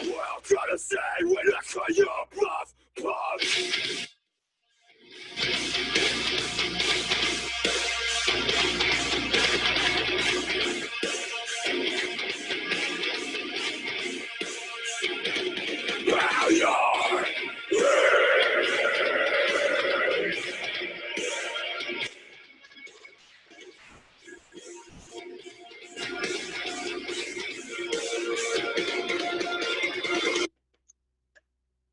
world trying to say when I try your bluff, bluff.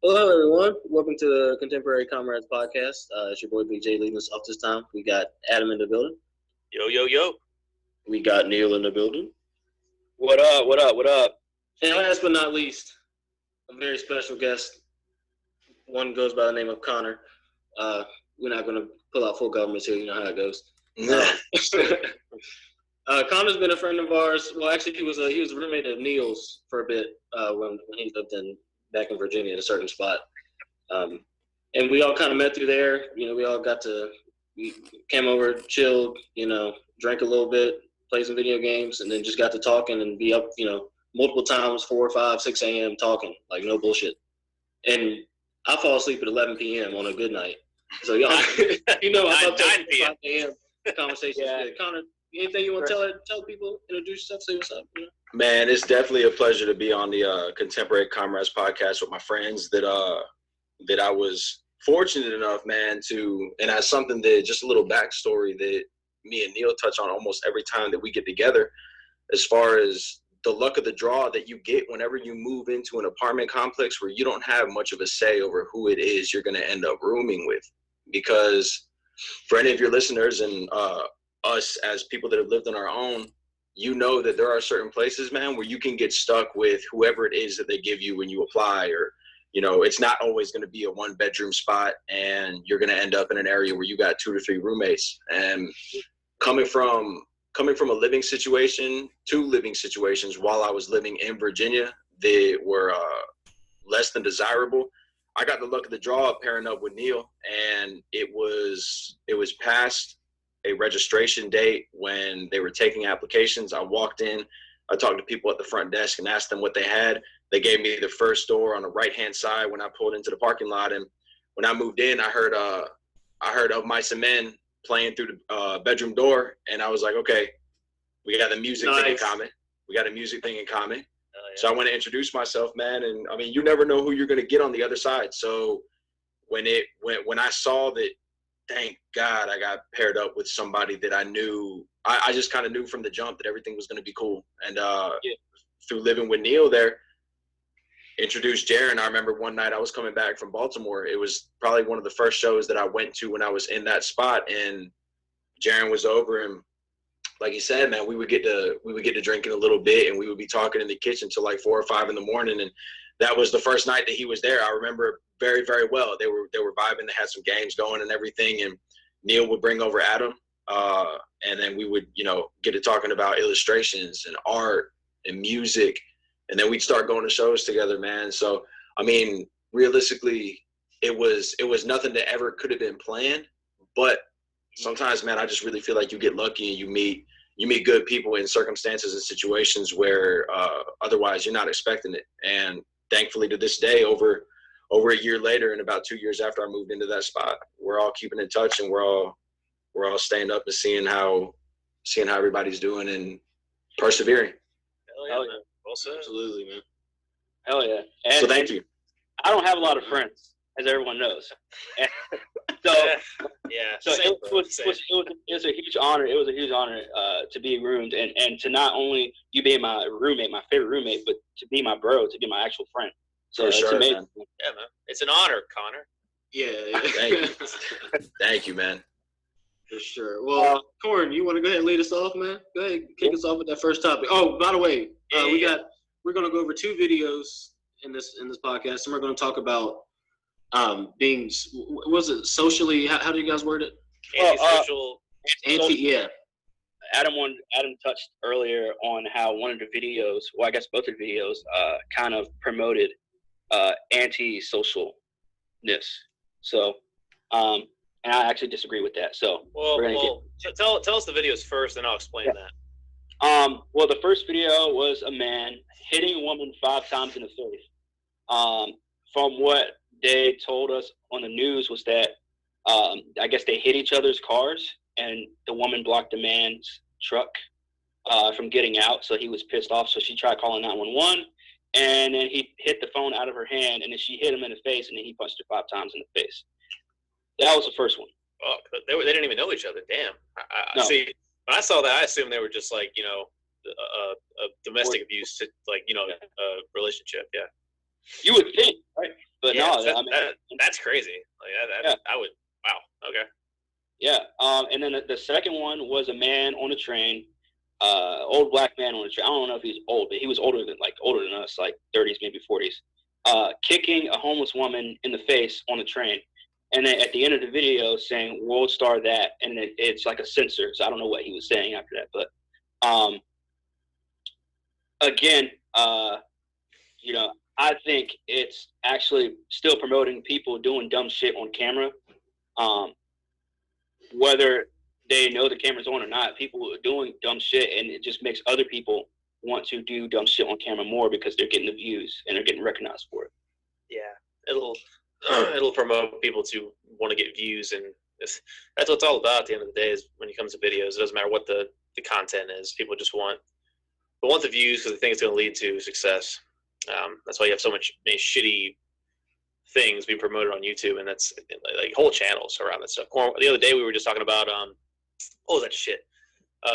Hello, everyone. Welcome to the Contemporary Comrades podcast. It's your boy BJ leading us off this time. We got Adam in the building. Yo, yo, yo. We got Neil in the building. What up, what up, what up? And last but not least, a very special guest. One goes by the name of Connor. We're not going to pull out full governments here. You know how it goes. Connor's been a friend of ours. Well, actually, he was a roommate of Neil's for a bit when he lived back in Virginia in a certain spot. And we all kind of met through there. You know, we came over, chilled, drank a little bit, played some video games, and then just got to talking and be up, multiple times, 4, 5, 6 a.m. talking, like no bullshit. And I fall asleep at 11 p.m. on a good night. So y'all, I'm up 9 p.m. 5 a.m. conversations. Yeah. Connor, anything you want to tell people, introduce yourself, say what's up? Man, it's definitely a pleasure to be on the Contemporary Comrades podcast with my friends that I was fortunate enough, man, to, and as something that, just a little backstory that me and Neil touch on almost every time that we get together, as far as the luck of the draw that you get whenever you move into an apartment complex where you don't have much of a say over who it is you're going to end up rooming with. Because for any of your listeners and us as people that have lived on our own, you know that there are certain places, man, where you can get stuck with whoever it is that they give you when you apply, or, it's not always going to be a 1-bedroom spot and you're going to end up in an area where you got 2 to 3 roommates. And coming from a living situation, 2 living situations while I was living in Virginia that were less than desirable, I got the luck of the draw of pairing up with Neil, and it was past a registration date when they were taking applications. I walked in, I talked to people at the front desk and asked them what they had. They gave me the first door on the right-hand side when I pulled into the parking lot. And when I moved in, I heard Of Mice and Men playing through the bedroom door. And I was like, okay, we got the music thing in common. Yeah. So I want to introduce myself, man. And I mean, you never know who you're going to get on the other side. So when I saw that, thank God I got paired up with somebody that I knew, I just kind of knew from the jump that everything was going to be cool. And through living with Neil there, introduced Jaron. I remember one night I was coming back from Baltimore. It was probably one of the first shows that I went to when I was in that spot, and Jaron was over, and like he said, man, we would get to drinking a little bit, and we would be talking in the kitchen till like 4 or 5 in the morning. And that was the first night that he was there. I remember very, very well. They were vibing. They had some games going and everything. And Neil would bring over Adam, and then we would, get to talking about illustrations and art and music, and then we'd start going to shows together, man. So, I mean, realistically, it was nothing that ever could have been planned. But sometimes, man, I just really feel like you get lucky and you meet good people in circumstances and situations where otherwise you're not expecting it. And thankfully, to this day, over a year later and about 2 years after I moved into that spot, we're all keeping in touch, and we're all staying up and seeing how everybody's doing and persevering. Hell yeah, man. Well said. Absolutely, man. Hell yeah. And, so thank you. I don't have a lot of friends, as everyone knows. So yeah. So it was a huge honor. It was a huge honor to be roomed and to not only you being my roommate, my favorite roommate, but to be my bro, to be my actual friend. So for it's sure, amazing. man. Yeah, man. It's an honor, Connor. Yeah. Thank you. Thank you, man. For sure. Well, Corn, you want to go ahead and lead us off, man? Go ahead, kick us off with that first topic. Oh, by the way, we're going to go over 2 videos in this podcast, and we're going to talk about being, was it socially? How do you guys word it? Antisocial. Adam touched earlier on how one of the videos, well, I guess both of the videos, kind of promoted anti-socialness. So, and I actually disagree with that. So, tell us the videos first, and I'll explain that. Well, the first video was a man hitting a woman 5 times in the face From what they told us on the news was that I guess they hit each other's cars, and the woman blocked the man's truck from getting out, so he was pissed off. So she tried calling 911, and then he hit the phone out of her hand, and then she hit him in the face, and then he punched her 5 times in the face. That was the first one. Oh, they didn't even know each other. Damn. No. See, when I saw that, I assumed they were just like, you know, a domestic abuse, like, you know, relationship. Yeah. You would think, right? But Yeah, no, I mean, that's crazy. Like that, I would. Wow. Okay. yeah. And then the second one was a man on a train, old black man on a train. I don't know if he's old, but he was older than us, like 30s, maybe 40s, kicking a homeless woman in the face on a train. And then at the end of the video saying "World Star that," and it's like a censor. So I don't know what he was saying after that, but again, you know, I think it's actually still promoting people doing dumb shit on camera. Whether they know the camera's on or not, people are doing dumb shit, and it just makes other people want to do dumb shit on camera more because they're getting the views and they're getting recognized for it. Yeah. It'll promote people to want to get views, and that's what it's all about at the end of the day. Is when it comes to videos, it doesn't matter what the content is. People just want the views because they think it's going to lead to success. That's why you have so many shitty things being promoted on YouTube, and that's like whole channels around that stuff. The other day we were just talking about what was that shit?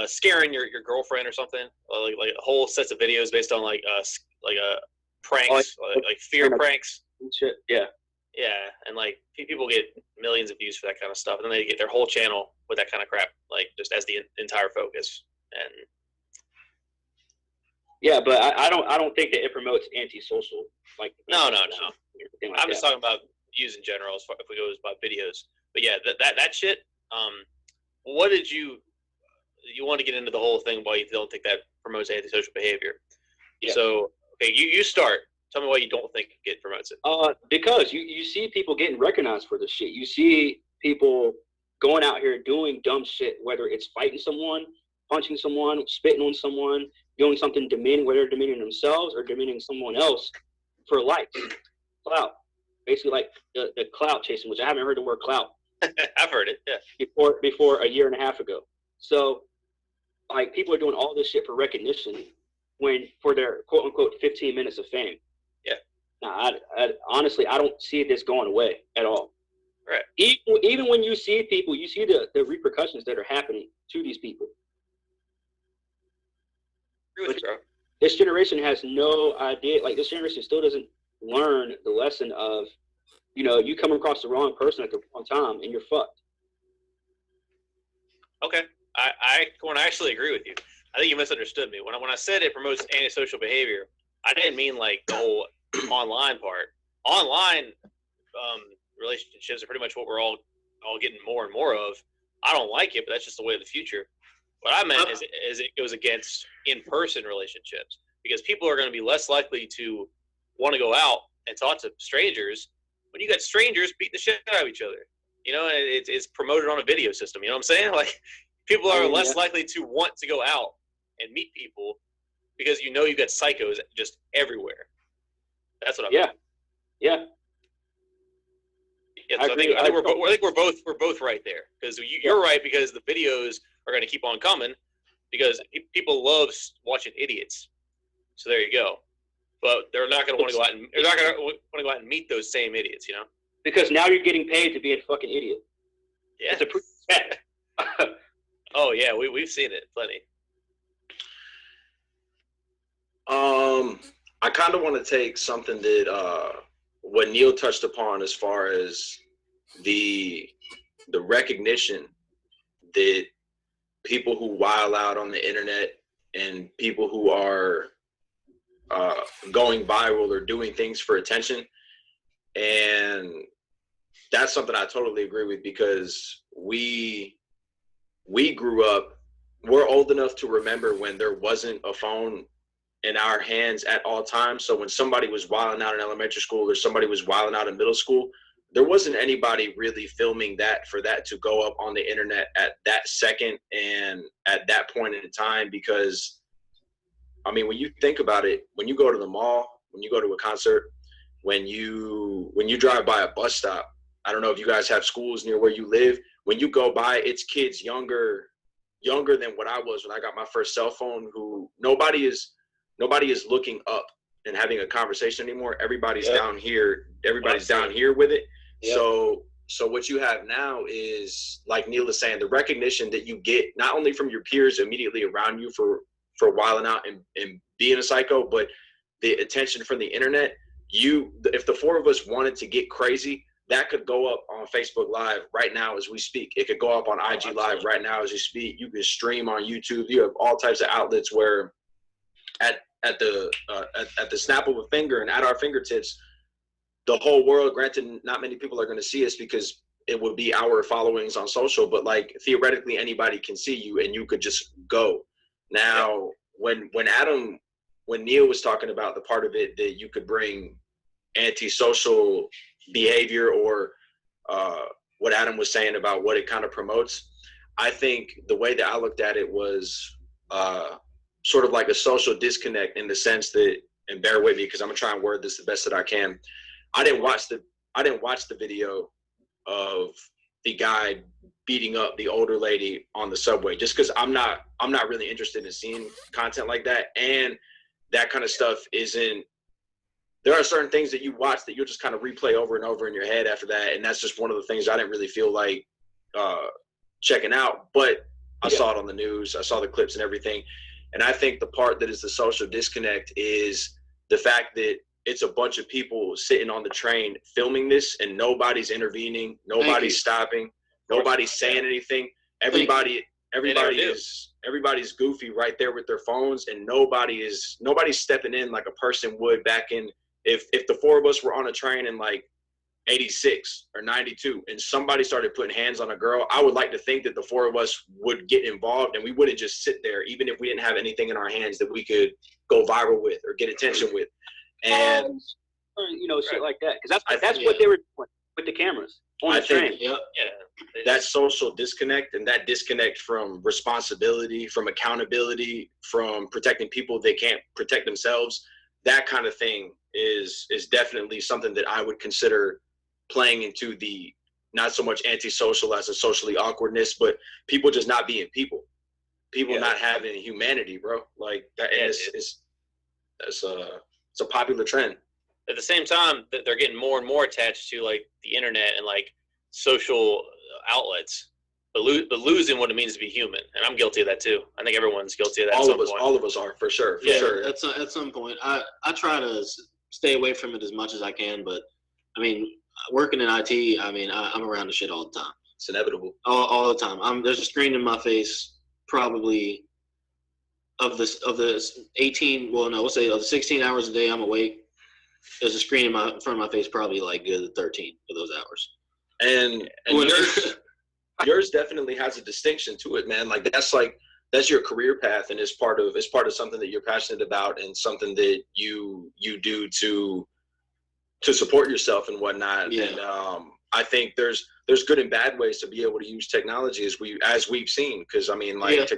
Scaring your girlfriend or something, like whole sets of videos based on pranks, like fear pranks. Shit. Yeah. Yeah, and like people get millions of views for that kind of stuff, and then they get their whole channel with that kind of crap, like just as the entire focus. And yeah, but I don't think that it promotes antisocial. Like no. Like I'm just talking about views in general. If we go about videos, but yeah, that shit. What did you want to get into the whole thing? Why you don't think that promotes antisocial behavior? Yeah. So okay, you start. Tell me why you don't think it promotes it. Because you see people getting recognized for this shit. You see people going out here doing dumb shit, whether it's fighting someone, punching someone, spitting on someone, doing something demeaning, whether they're demeaning themselves or demeaning someone else for likes. Clout. Basically like the clout chasing, which I haven't heard the word clout. I've heard it, yeah. Before a year and a half ago. So like people are doing all this shit for recognition for their quote unquote 15 minutes of fame. Yeah. Now, I honestly, I don't see this going away at all. Right. Even when you see people, you see the repercussions that are happening to these people. Agree with you, bro. This generation has no idea. Like this generation still doesn't learn the lesson of, you know, you come across the wrong person at the wrong time and you're fucked. Okay. I actually agree with you. I think you misunderstood me. When I said it promotes antisocial behavior, I didn't mean like the whole online part. Online relationships are pretty much what we're all getting more and more of. I don't like it, but that's just the way of the future. What I meant is it goes against in-person relationships because people are going to be less likely to want to go out and talk to strangers when you got strangers beating the shit out of each other. You know, it's promoted on a video system. You know what I'm saying? Like people are less likely to want to go out and meet people because you know you got psychos just everywhere. That's what I mean. Yeah. So I think we're both right there because you're right because the videos are going to keep on coming because people love watching idiots. So there you go. But they're not going to want to go out and meet those same idiots, you know? Because now you're getting paid to be a fucking idiot. Yeah. It's a fact. Oh yeah, we've seen it plenty. I kind of want to take something that what Neil touched upon as far as the recognition that people who wild out on the internet and people who are going viral or doing things for attention. And that's something I totally agree with because we grew up, we're old enough to remember when there wasn't a phone in our hands at all times. So when somebody was wilding out in elementary school or somebody was wilding out in middle school, there wasn't anybody really filming that for that to go up on the internet at that second and at that point in time. Because I mean, when you think about it, when you go to the mall, when you go to a concert, when you drive by a bus stop, I don't know if you guys have schools near where you live. When you go by, it's kids younger than what I was when I got my first cell phone, who nobody is looking up and having a conversation anymore. Everybody's down here. Everybody's down here with it. Yep. So what you have now is, like Neil is saying, the recognition that you get not only from your peers immediately around you for wilding out and being a psycho, but the attention from the internet. If the four of us wanted to get crazy, that could go up on Facebook Live right now as we speak. It could go up on IG Live right now as you speak. You can stream on YouTube. You have all types of outlets where at the snap of a finger and at our fingertips, the whole world, granted, not many people are going to see us because it would be our followings on social, but like theoretically anybody can see you and you could just go. Now, when Neil was talking about the part of it that you could bring antisocial behavior or what Adam was saying about what it kind of promotes, I think the way that I looked at it was sort of like a social disconnect, in the sense that, and bear with me because I'm gonna try and word this the best that I can. I didn't watch the video of the guy beating up the older lady on the subway, just because I'm not really interested in seeing content like that, and that kind of stuff isn't. There are certain things that you watch that you'll just kind of replay over and over in your head after that, and that's just one of the things I didn't really feel like checking out. But I saw it on the news, I saw the clips and everything, and I think the part that is the social disconnect is the fact that it's a bunch of people sitting on the train filming this, and nobody's intervening, nobody's stopping, nobody's saying anything. Everybody's goofy right there with their phones, and nobody's stepping in like a person would back in. If the four of us were on a train in like 86 or 92 and somebody started putting hands on a girl, I would like to think that the four of us would get involved, and we wouldn't just sit there, even if we didn't have anything in our hands that we could go viral with or get attention with. And shit like that, because that's what they were doing with the cameras on the train. That social disconnect, and that disconnect from responsibility, from accountability, from protecting people that can't protect themselves, that kind of thing is definitely something that I would consider playing into the not so much antisocial as a socially awkwardness, but people just not being people not having humanity, bro. Like that it's a popular trend. At the same time, that they're getting more and more attached to like the internet and like social outlets, but losing what it means to be human. And I'm guilty of that too. I think everyone's guilty of that. All of us are, for sure. Sure. At some point, I try to stay away from it as much as I can. But I mean, working in IT, I mean, I'm around the shit all the time. It's inevitable. All the time. There's a screen in my face, probably of the 16 hours a day I'm awake. There's a screen in front of my face, probably like good 13 of those hours. And yours definitely has a distinction to it, man. Like that's your career path, and it's part of something that you're passionate about, and something that you do to support yourself and whatnot. Yeah. And I think there's good and bad ways to be able to use technology, as we've seen, because I mean, like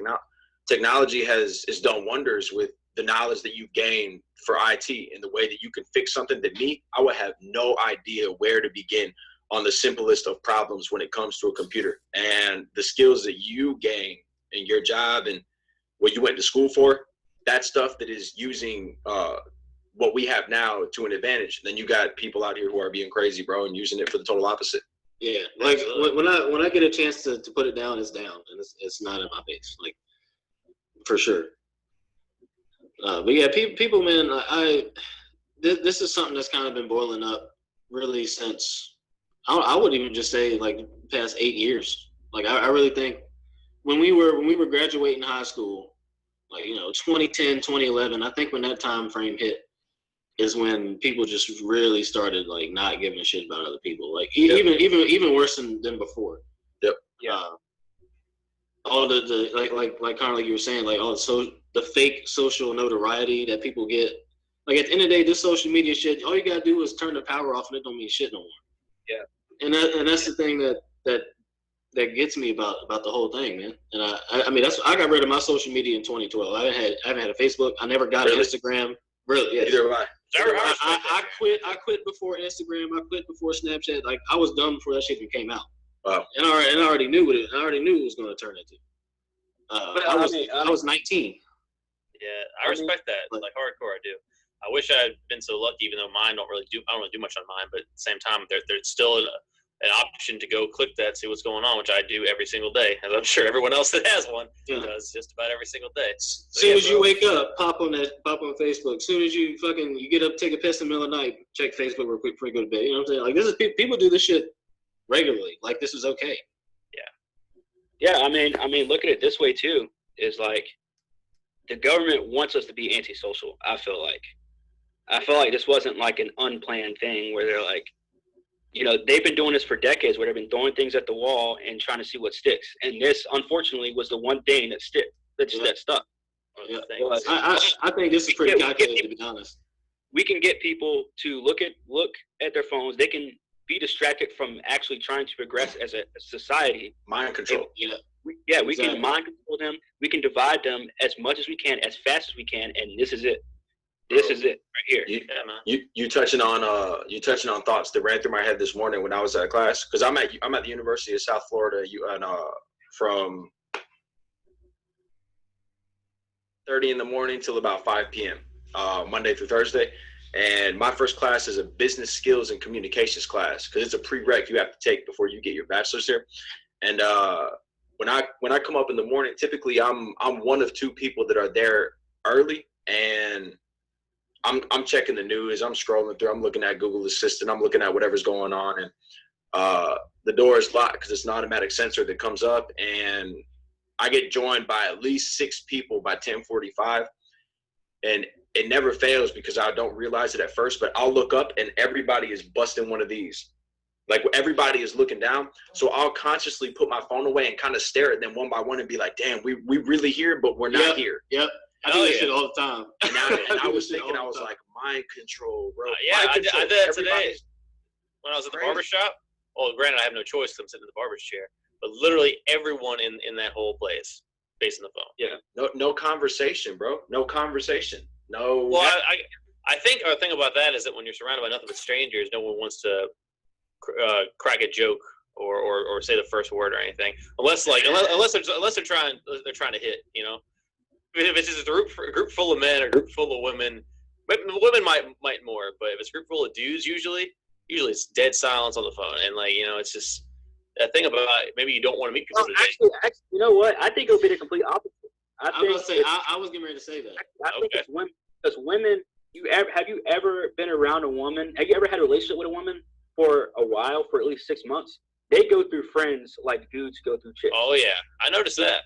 technology has done wonders with the knowledge that you gain for IT, and the way that you can fix something that I would have no idea where to begin on the simplest of problems when it comes to a computer. And the skills that you gain in your job and what you went to school for, that stuff that is using what we have now to an advantage. And then you got people out here who are being crazy, bro, and using it for the total opposite. Yeah, like when I get a chance to put it down, it's down, and it's not in my face, like, for sure. But yeah, people, man, this is something that's kind of been boiling up really since, I would even just say like past 8 years. Like I really think when we were graduating high school, like 2010, 2011, I think when that time frame hit is when people just really started like not giving a shit about other people. Like even worse than before. Yep. Yeah. All the like kind of like you were saying, like all the fake social notoriety that people get. Like at the end of the day, this social media shit, all you gotta do is turn the power off, and it don't mean shit no more. Yeah. And that's the thing that gets me about the whole thing, man. And I mean I got rid of my social media in 2012. I haven't had a Facebook. I never got an Instagram. Really? Yeah. Neither have I. I quit before Instagram. I quit before Snapchat. Like I was done before that shit even came out. Wow. And I already knew what it. I already knew it was going to turn into. I was 19. Yeah, I respect that. Like hardcore, I do. I wish I had been so lucky, even though mine I don't really do much on mine. But at the same time, there's still an option to go click that, see what's going on, which I do every single day, as I'm sure everyone else that has one does just about every single day. As soon as you wake up, pop on Facebook. As soon as you get up, take a piss in the middle of the night, check Facebook real quick before you go to bed. You know what I'm saying? Like this is people do this shit regularly. Like this is okay. Yeah, I mean, look at it this way too. Is like the government wants us to be antisocial. I feel like this wasn't like an unplanned thing where they're like, you know, they've been doing this for decades where they've been throwing things at the wall and trying to see what sticks. And this, unfortunately, was the one thing that stuck. Yeah. I think this is pretty calculated, to be honest. We can get people to look at their phones. They can be distracted from actually trying to progress as a society. Mind control. We can mind control them. We can divide them as much as we can, as fast as we can, and this is it. This is it right here. You touching on thoughts that ran through my head this morning when I was at class, because I'm at the University of South Florida, from 30 in the morning till about 5 p.m. Monday through Thursday. And my first class is a business skills and communications class, because it's a prereq you have to take before you get your bachelor's here. And when I come up in the morning, typically I'm one of two people that are there early, and I'm checking the news, I'm scrolling through, I'm looking at Google Assistant, I'm looking at whatever's going on, and the door is locked because it's an automatic sensor that comes up, and I get joined by at least 6 people by 10:45, and it never fails because I don't realize it at first, but I'll look up and everybody is busting one of these. Like everybody is looking down. So I'll consciously put my phone away and kind of stare at them one by one and be like, damn, we really here, but we're not here. Yep. I do that shit all the time. And I was thinking, I was like, mind control, bro. I did that today when I was at the barbershop. Well, granted, I have no choice because I'm sitting in the barber's chair, but literally everyone in that whole place facing the phone. Yeah. No conversation, bro. No conversation. No. Well, I think our thing about that is that when you're surrounded by nothing but strangers, no one wants to crack a joke or say the first word or anything, unless they're trying to hit. You know, if it's just a group full of men or a group full of women, women might more, but if it's a group full of dudes, usually it's dead silence on the phone, and like, you know, it's just that thing about maybe you don't want to meet people today. Actually, you know what? I think it would be the complete opposite. I was getting ready to say that. I think it's women, because women. Have you ever been around a woman? Have you ever had a relationship with a woman for a while, for at least 6 months? They go through friends like dudes go through chicks. Oh yeah, I noticed that.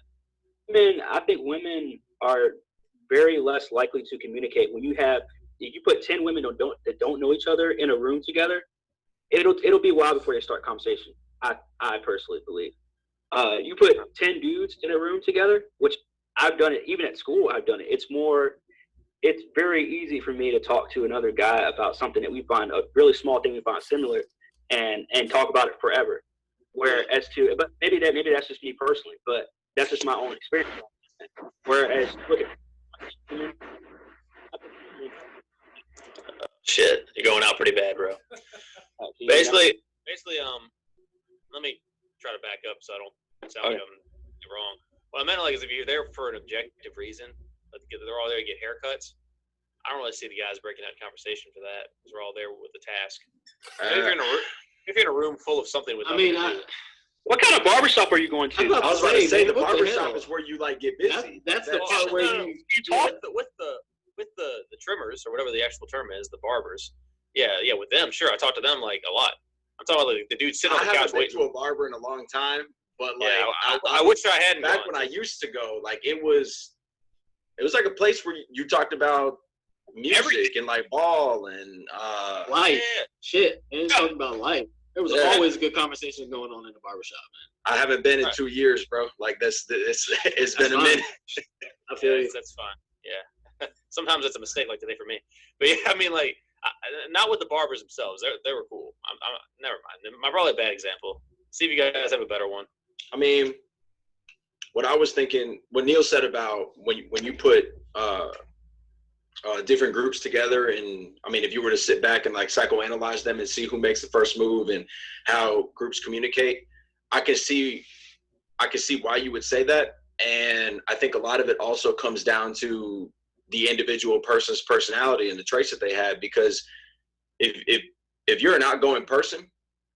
I think women are very less likely to communicate. If you put 10 women that don't know each other in a room together, it'll be a while before they start conversation. I personally believe. You put 10 dudes in a room together, which I've done it, even at school I've done it. It's very easy for me to talk to another guy about something that we find a really small thing we find similar and talk about it forever. But maybe that's just me personally, but that's just my own experience. Whereas, look at shit, you're going out pretty bad, bro. Basically, let me try to back up so I don't sound like I'm wrong. What I meant like is if you're there for an objective reason, like they're all there to get haircuts, I don't really see the guys breaking out conversation for that because we're all there with the task. If you're in a room full of something with what kind of barbershop are you going to? I was about to say the barbershop is where you like get busy. That's the part where you talk with the trimmers or whatever the actual term is, the barbers. Yeah, with them, sure. I talk to them like a lot. I'm talking about the dude sitting on the couch waiting. I haven't been to a barber in a long time, but like I wish I hadn't. Back when I used to go, like it was like a place where you talked about music and like ball and life. Yeah. Shit, and it's talking about life. There was always a good conversation going on in the barbershop, man. I haven't been in 2 years, bro. Like it's been a minute. I feel you. That's fine. Yeah. Sometimes it's a mistake like today for me. But yeah, I mean, like, not with the barbers themselves. They were cool. Never mind. I'm probably a bad example. See if you guys have a better one. I mean, what I was thinking, what Neil said about when you put different groups together, and I mean, if you were to sit back and like psychoanalyze them and see who makes the first move and how groups communicate, I can see why you would say that. And I think a lot of it also comes down to the individual person's personality and the traits that they have. Because if you're an outgoing person,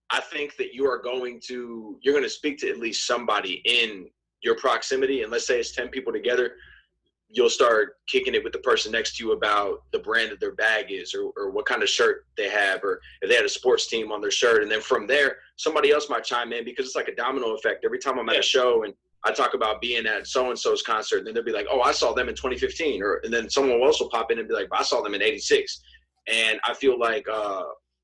I think that you're going to speak to at least somebody in your proximity. And let's say it's 10 people together, you'll start kicking it with the person next to you about the brand that their bag is, or what kind of shirt they have, or if they had a sports team on their shirt. And then from there, somebody else might chime in, because it's like a domino effect. Every time I'm at a show and I talk about being at so-and-so's concert, and then they'll be like, oh, I saw them in 2015. And then someone else will pop in and be like, I saw them in 86. And I feel like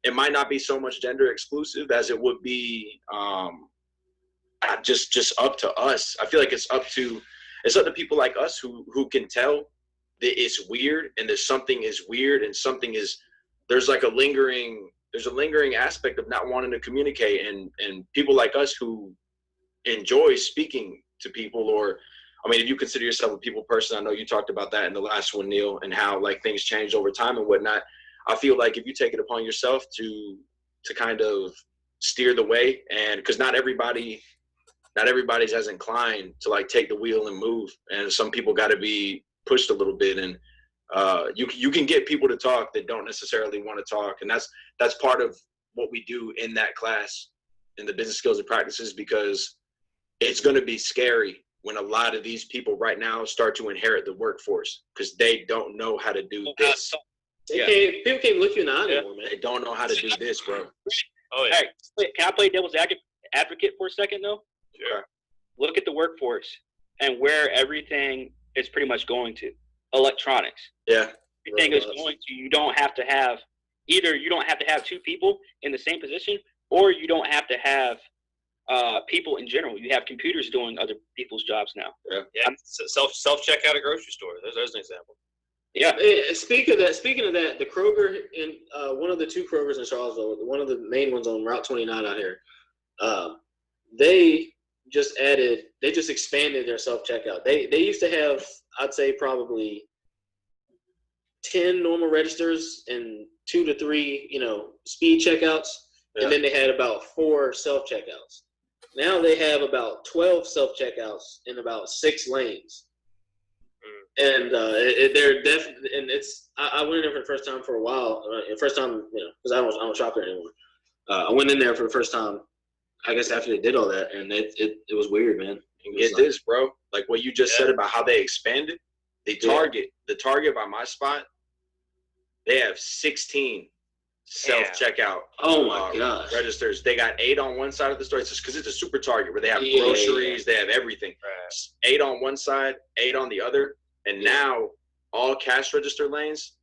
it might not be so much gender exclusive as it would be just up to us. I feel like it's up to people like us who can tell that it's weird, and there's something is weird, and there's a lingering aspect of not wanting to communicate, and people like us who enjoy speaking to people. Or, I mean, if you consider yourself a people person, I know you talked about that in the last one, Neil, and how like things change over time and whatnot. I feel like if you take it upon yourself to kind of steer the way, and because not everybody's as inclined to like take the wheel and move, and some people got to be pushed a little bit, and you can get people to talk that don't necessarily want to talk, and that's part of what we do in that class, in the business skills and practices, because it's going to be scary when a lot of these people right now start to inherit the workforce, because they don't know how to do this. People can't look you in the eye anymore, man. They don't know how to do this, bro. Oh yeah. Hey, can I play devil's advocate for a second, though? Sure. Look at the workforce and where everything is pretty much going to. Electronics. Yeah. Everything is going to, you don't have to have two people in the same position, or you don't have to have people in general. You have computers doing other people's jobs now. Yeah. Self checkout at grocery store. There's an example. Yeah. Speaking of that, the Kroger in one of the two Krogers in Charlottesville, one of the main ones on Route 29 out here, they just expanded their self checkout. They used to have, I'd say, probably 10 normal registers and 2 to 3, speed checkouts, and then they had about 4 self checkouts. Now they have about 12 self checkouts in about 6 lanes. And they're definitely, and it's. I went in there for the first time for a while. First time, because I don't shop there anymore. I went in there for the first time, I guess, after they did all that, and it was weird, man. Get this, bro. Like what you just said about how they expanded. The Target by my spot, they have 16 self checkout. Oh my gosh. Registers. They got 8 on one side of the store. It's just because it's a super Target where they have groceries, they have everything. Right. 8 on one side, 8 on the other. And now all cash register lanes,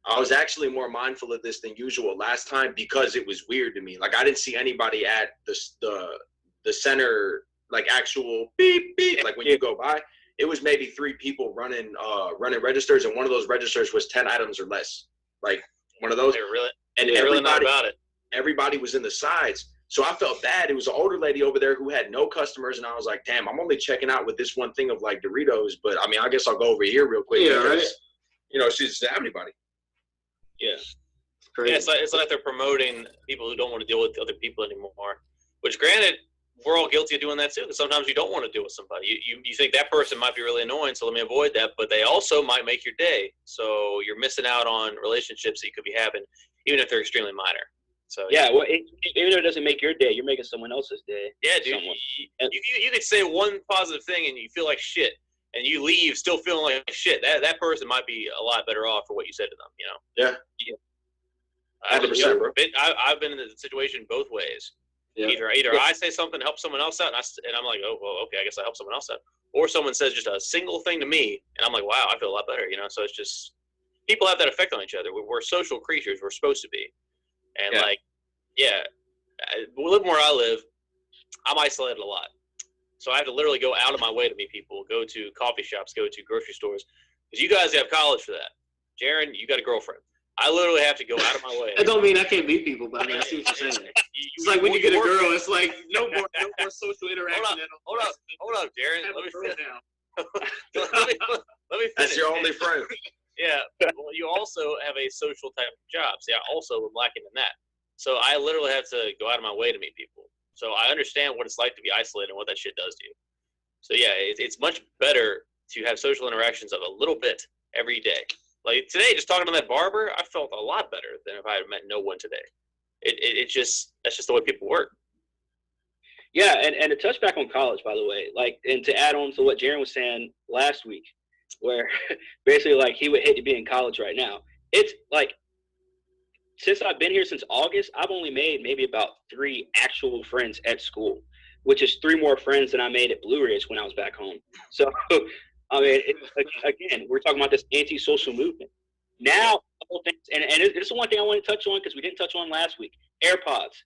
I was actually more mindful of this than usual last time because it was weird to me. Like I didn't see anybody at the center, like actual beep beep. Like when you go by, it was maybe 3 people running registers, and one of those registers was 10 items or less. Like one of those. Really not about it. Everybody was in the sides. So I felt bad. It was an older lady over there who had no customers, and I was like, damn, I'm only checking out with this one thing of like Doritos, but I mean, I guess I'll go over here real quick. Yeah, because, right. She doesn't have anybody. Yeah. Yeah, it's like they're promoting people who don't want to deal with other people anymore, which granted, we're all guilty of doing that too, because sometimes you don't want to deal with somebody. You think that person might be really annoying, so let me avoid that, but they also might make your day. So you're missing out on relationships that you could be having, even if they're extremely minor. So yeah, well, even though it doesn't make your day, you're making someone else's day. Yeah, dude. You could say one positive thing and you feel like shit, and you leave still feeling like shit. That person might be a lot better off for what you said to them. Yeah. 100%, bro. I've been in the situation both ways. Yeah. Either I say something to help someone else out, and I'm like, oh, well, okay, I guess I help someone else out. Or someone says just a single thing to me, and I'm like, wow, I feel a lot better. So it's just people have that effect on each other. We're social creatures. We're supposed to be. And living where I live, I'm isolated a lot. So I have to literally go out of my way to meet people, go to coffee shops, go to grocery stores. Because you guys have college for that. Jaron, you got a girlfriend. I literally have to go out of my way. That don't mean I can't meet people, but I mean, I see what you're saying. It's like when you get a girl, it's like no more social interaction. Hold up, Jaron. Let me finish. Let me finish. That's your only friend. Yeah. Well, you also have a social type of job. See, I also am lacking in that. So I literally have to go out of my way to meet people. So I understand what it's like to be isolated and what that shit does to you. So yeah, it's much better to have social interactions of a little bit every day. Like today, just talking to that barber, I felt a lot better than if I had met no one today. That's just the way people work. Yeah, and to touch back on college, by the way, like, and to add on to what Jaron was saying last week, where basically like he would hate to be in college right now. It's like, since I've been here since August, I've only made maybe about 3 actual friends at school, which is 3 more friends than I made at Blue Ridge when I was back home. So, I mean, again, we're talking about this anti-social movement. Now, the whole thing, and it's the one thing I want to touch on because we didn't touch on last week, AirPods.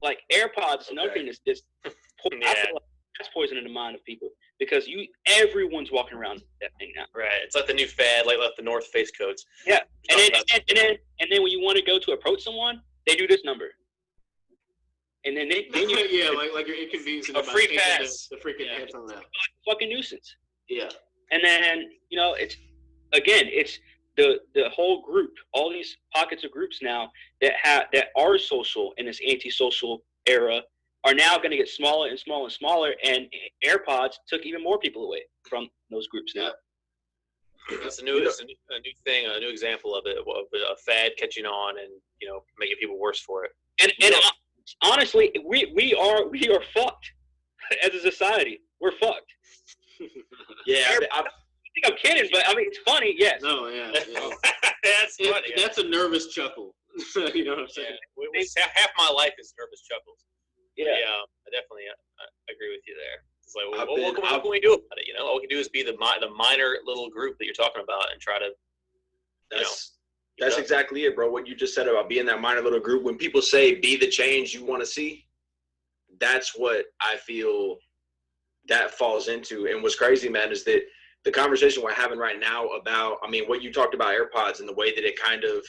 Like, AirPods is another thing that's just, I feel like that's poisoning the mind of people because everyone's walking around that thing now. Right. It's like the new fad, like the North Face coats. Yeah. And then when you want to go to approach someone, they do this number. And then you yeah, like you're inconveniencing a free pass. The freaking headphone out. Fucking nuisance. Yeah. And then, it's the whole group, all these pockets of groups now that are social in this anti-social era are now going to get smaller and smaller and smaller, and AirPods took even more people away from those groups now. It's a new thing, a new example of it, of a fad catching on and making people worse for it. And honestly, we are fucked as a society. We're fucked. Yeah, I think I'm kidding, but I mean it's funny. Yes. No, yeah. That's funny. That's a nervous chuckle. You know what I'm saying? Half my life is nervous chuckles. Yeah. I definitely agree with you there. It's like, what can we do about it? All we can do is be the minor little group that you're talking about and try to. That's exactly it, bro. What you just said about being that minor little group. When people say be the change you want to see, that's what I feel that falls into. And what's crazy, man, is that the conversation we're having right now about, what you talked about AirPods and the way that it kind of,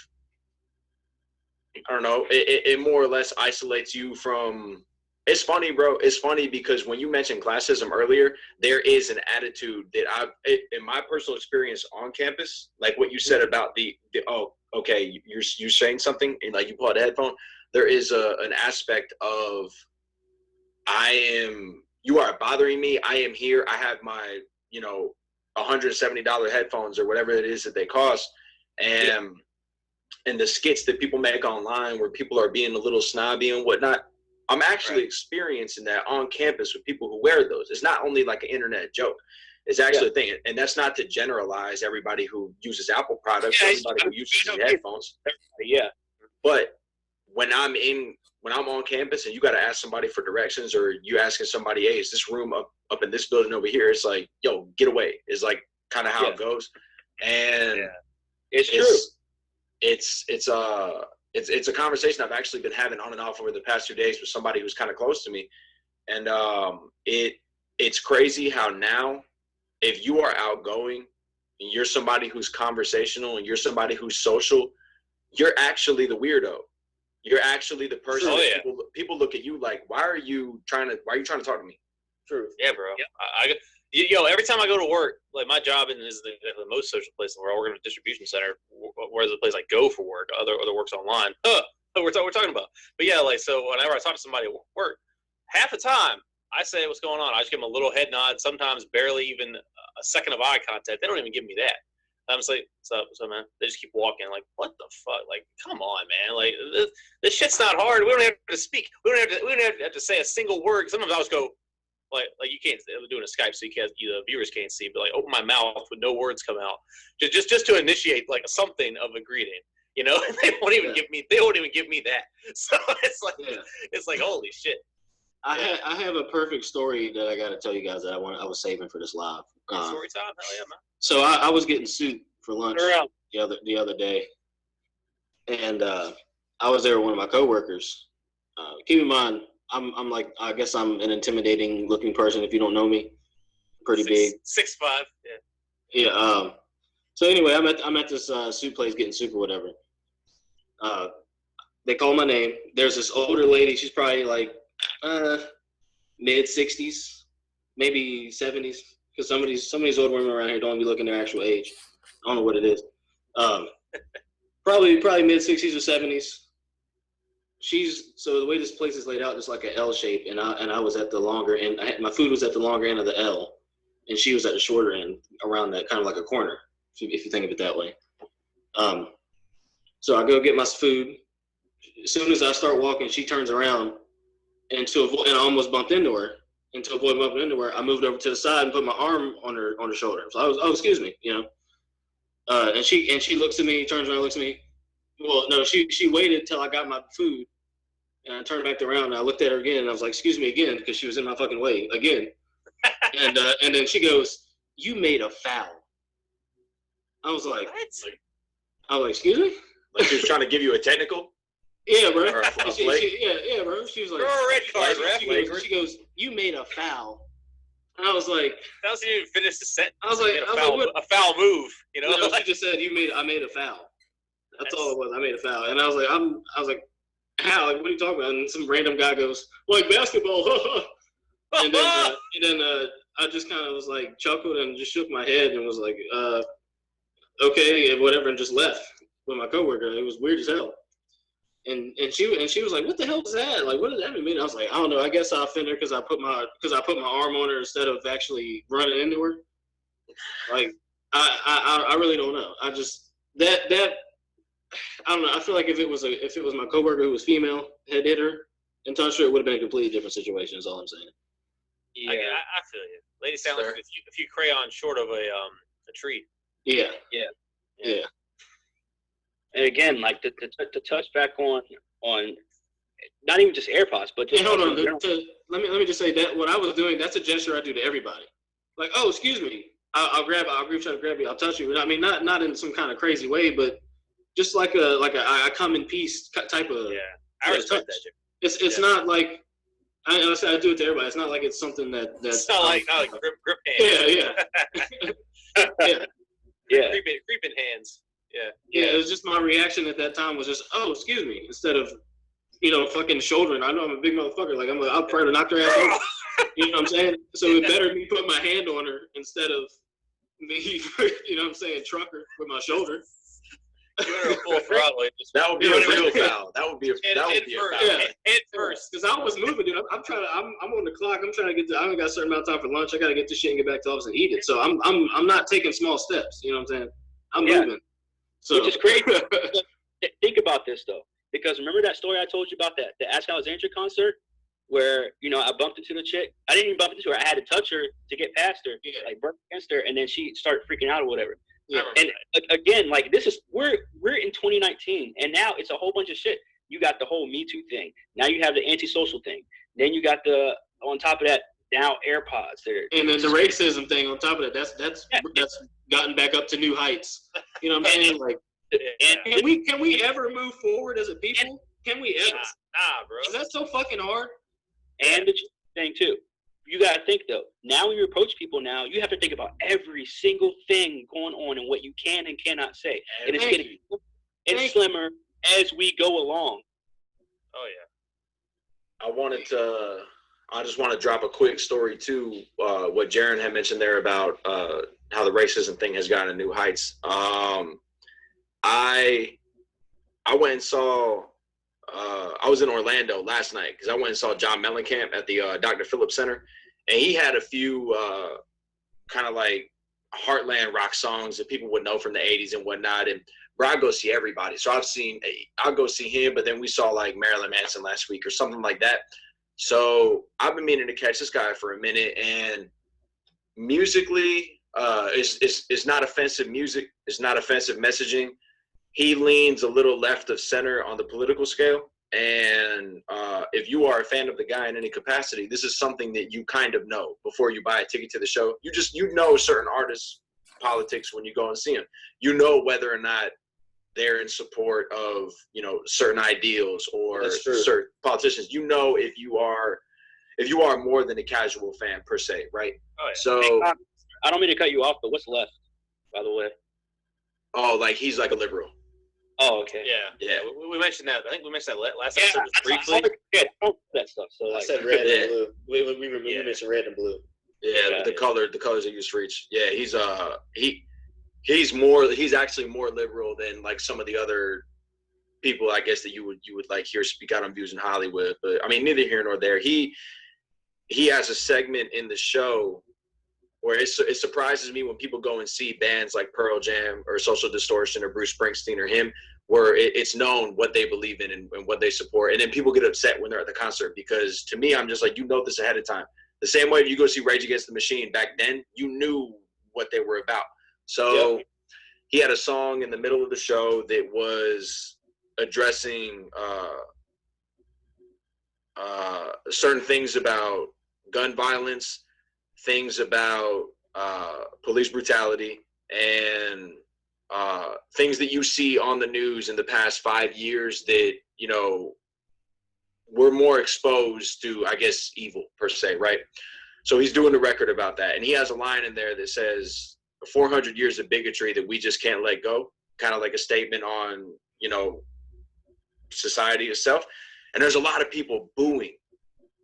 I don't know, it more or less isolates you from. It's funny, bro. It's funny because when you mentioned classism earlier, there is an attitude that in my personal experience on campus, like what you said about you're saying something and like you pull out a headphone. There is an aspect of you are bothering me. I am here. I have my, $170 headphones or whatever it is that they cost. And the skits that people make online where people are being a little snobby and whatnot, I'm actually experiencing that on campus with people who wear those. It's not only like an internet joke. It's actually a thing. And that's not to generalize everybody who uses Apple products or everybody who uses these headphones. Yeah. But when I'm on campus and you got to ask somebody for directions or you asking somebody, hey, is this room up in this building over here? It's like, yo, get away. It's like kind of how it goes. And it's true. It's a conversation I've actually been having on and off over the past 2 days with somebody who's kind of close to me. And it's crazy how now, if you are outgoing and you're somebody who's conversational and you're somebody who's social, you're actually the weirdo. You're actually the person that people look at you like, why are you trying to talk to me? True. Yeah, bro. Yep. Every time I go to work, like my job is the most social place in the world. I work in a distribution center, whereas the place I go for work, other work's online. We're talking about. But yeah, like, so whenever I talk to somebody at work, half the time I say what's going on. I just give them a little head nod. Sometimes barely even a second of eye contact. They don't even give me that. I'm just like, what's up, man? They just keep walking. Like, what the fuck? Like, come on, man. Like, this shit's not hard. We don't have to speak. We don't have to say a single word. Sometimes I'll just go, like you can't. We're doing a Skype, so the viewers can't see. But like, open my mouth with no words come out, just to initiate like something of a greeting. They won't even give me. They won't even give me that. So it's like holy shit. I have a perfect story that I got to tell you guys that I was saving for this live. Story time, hell yeah, man. So I was getting soup for lunch the other day, and I was there with one of my coworkers. Keep in mind, I'm like, I guess I'm an intimidating looking person if you don't know me. Pretty big. 6'5". Yeah. Yeah. So anyway, I'm at this soup place getting soup or whatever. They call my name. There's this older lady. She's probably like mid 60s, maybe 70s. Because some of these old women around here don't be looking their actual age. I don't know what it is. Probably mid 60s or 70s. So the way this place is laid out, just like an L shape, and I was at the longer end. My food was at the longer end of the L, and she was at the shorter end, around that, kind of like a corner, if you think of it that way. So I go get my food. As soon as I start walking, she turns around, and I almost bumped into her. And to avoid bumping into her, I moved over to the side and put my arm on her shoulder. So I was, oh, excuse me, and she looks at me, turns around, looks at me. Well, no, she waited till I got my food, and I turned back around and I looked at her again, and I was like, excuse me again, because she was in my fucking way again. And then she goes, "You made a foul." I was like, what? Excuse me? Like she was trying to give you a technical? Yeah, bro. Or a flake? Yeah, bro. She was like, throw a red card, ref. She goes, "You made a foul." And I was like, That doesn't even finish the sentence. I was like, a foul move, you know? No, she just said, I made a foul. That's all it was. I made a foul. And I was like, how? Like, what are you talking about? And some random guy goes, like basketball. and then I just kind of was like, chuckled and just shook my head and was like, okay, whatever, and just left with my coworker. It was weird as hell. And she was like, "What the hell is that? Like, what does that mean?" I was like, "I don't know. I guess I offended her because I put my arm on her instead of actually running into her." Like, I really don't know. I just that I don't know. I feel like if it was my coworker who was female had hit her and touched her, it would have been a completely different situation. Is all I'm saying. Yeah, I feel you. Lady sound like if you crayon short of a tree. Yeah. And again, like to touch back on not even just AirPods, but just hold on. Let me just say that what I was doing, that's a gesture I do to everybody. Like, oh, excuse me, I'll try to grab you, I'll touch you. I mean, not in some kind of crazy way, but just like a I come in peace type of. Yeah, I respect that. It's not like I do it to everybody. It's not like it's something that's. It's not like grip hands. Yeah. Creeping hands. Yeah, it was just my reaction at that time was just, oh, excuse me, instead of, fucking shouldering. I know I'm a big motherfucker. Like, I'll try to knock her ass over. You know what I'm saying? So it better me put my hand on her instead of me, truck her with my shoulder. Give her a full throttle. That would be a real foul. That would be a foul. Yeah, head first. Because I was moving, dude. I'm on the clock. I'm trying to get I only got a certain amount of time for lunch. I got to get this shit and get back to office and eat it. So I'm not taking small steps. You know what I'm saying? I'm moving. So. Which is crazy. Think about this though, because remember that story I told you about the Ask Alexandria concert, where I bumped into the chick. I didn't even bump into her. I had to touch her to get past her, like brushed against her, and then she started freaking out or whatever. Yeah. And again, like this is we're in 2019, and now it's a whole bunch of shit. You got the whole Me Too thing. Now you have the antisocial thing. Then you got on top of that now AirPods. And then the racism thing on top of that. That's gotten back up to new heights. You know what I'm saying? Like, can we ever move forward as a people? Can we ever? Nah, bro. Is that so fucking hard? And the thing too, you gotta think though. Now when you approach people, now you have to think about every single thing going on and what you can and cannot say. And it's getting slimmer as we go along. Oh yeah. I just want to drop a quick story too. What Jaron had mentioned there about how the racism thing has gotten to new heights. I went and saw. I was in Orlando last night because I went and saw John Mellencamp at the Dr. Phillips Center, and he had a few kind of like heartland rock songs that people would know from the '80s and whatnot. And bro, I go see everybody. So I'll go see him, but then we saw like Marilyn Manson last week or something like that. So I've been meaning to catch this guy for a minute, and musically, it's not offensive music. It's not offensive messaging. He leans a little left of center on the political scale. And if you are a fan of the guy in any capacity, this is something that you kind of know before you buy a ticket to the show. You know certain artists' politics when you go and see them. You know whether or not they're in support of, certain ideals or certain politicians. You know if you are more than a casual fan per se, right? Oh, yeah. So I don't mean to cut you off, but what's left, by the way? Oh, like he's like a liberal. Oh, okay. Yeah. We mentioned that. I think we mentioned that last episode just briefly. That stuff. So I said red and blue. We mentioned red and blue. Yeah, the colors they used for each. Yeah, he's he's actually more liberal than like some of the other people, I guess, that you would like hear speak out on views in Hollywood. But I mean, neither here nor there. He has a segment in the show where it surprises me when people go and see bands like Pearl Jam or Social Distortion or Bruce Springsteen or him, where it's known what they believe in and what they support. And then people get upset when they're at the concert, because to me, I'm just like, you know this ahead of time. The same way if you go see Rage Against the Machine back then, you knew what they were about. So he had a song in the middle of the show that was addressing certain things about gun violence, things about police brutality, and things that you see on the news in the past 5 years that, you know, we're more exposed to, I guess, evil per se, right? So he's doing a record about that. And he has a line in there that says 400 years of bigotry that we just can't let go, kind of like a statement on, you know, society itself. And there's a lot of people booing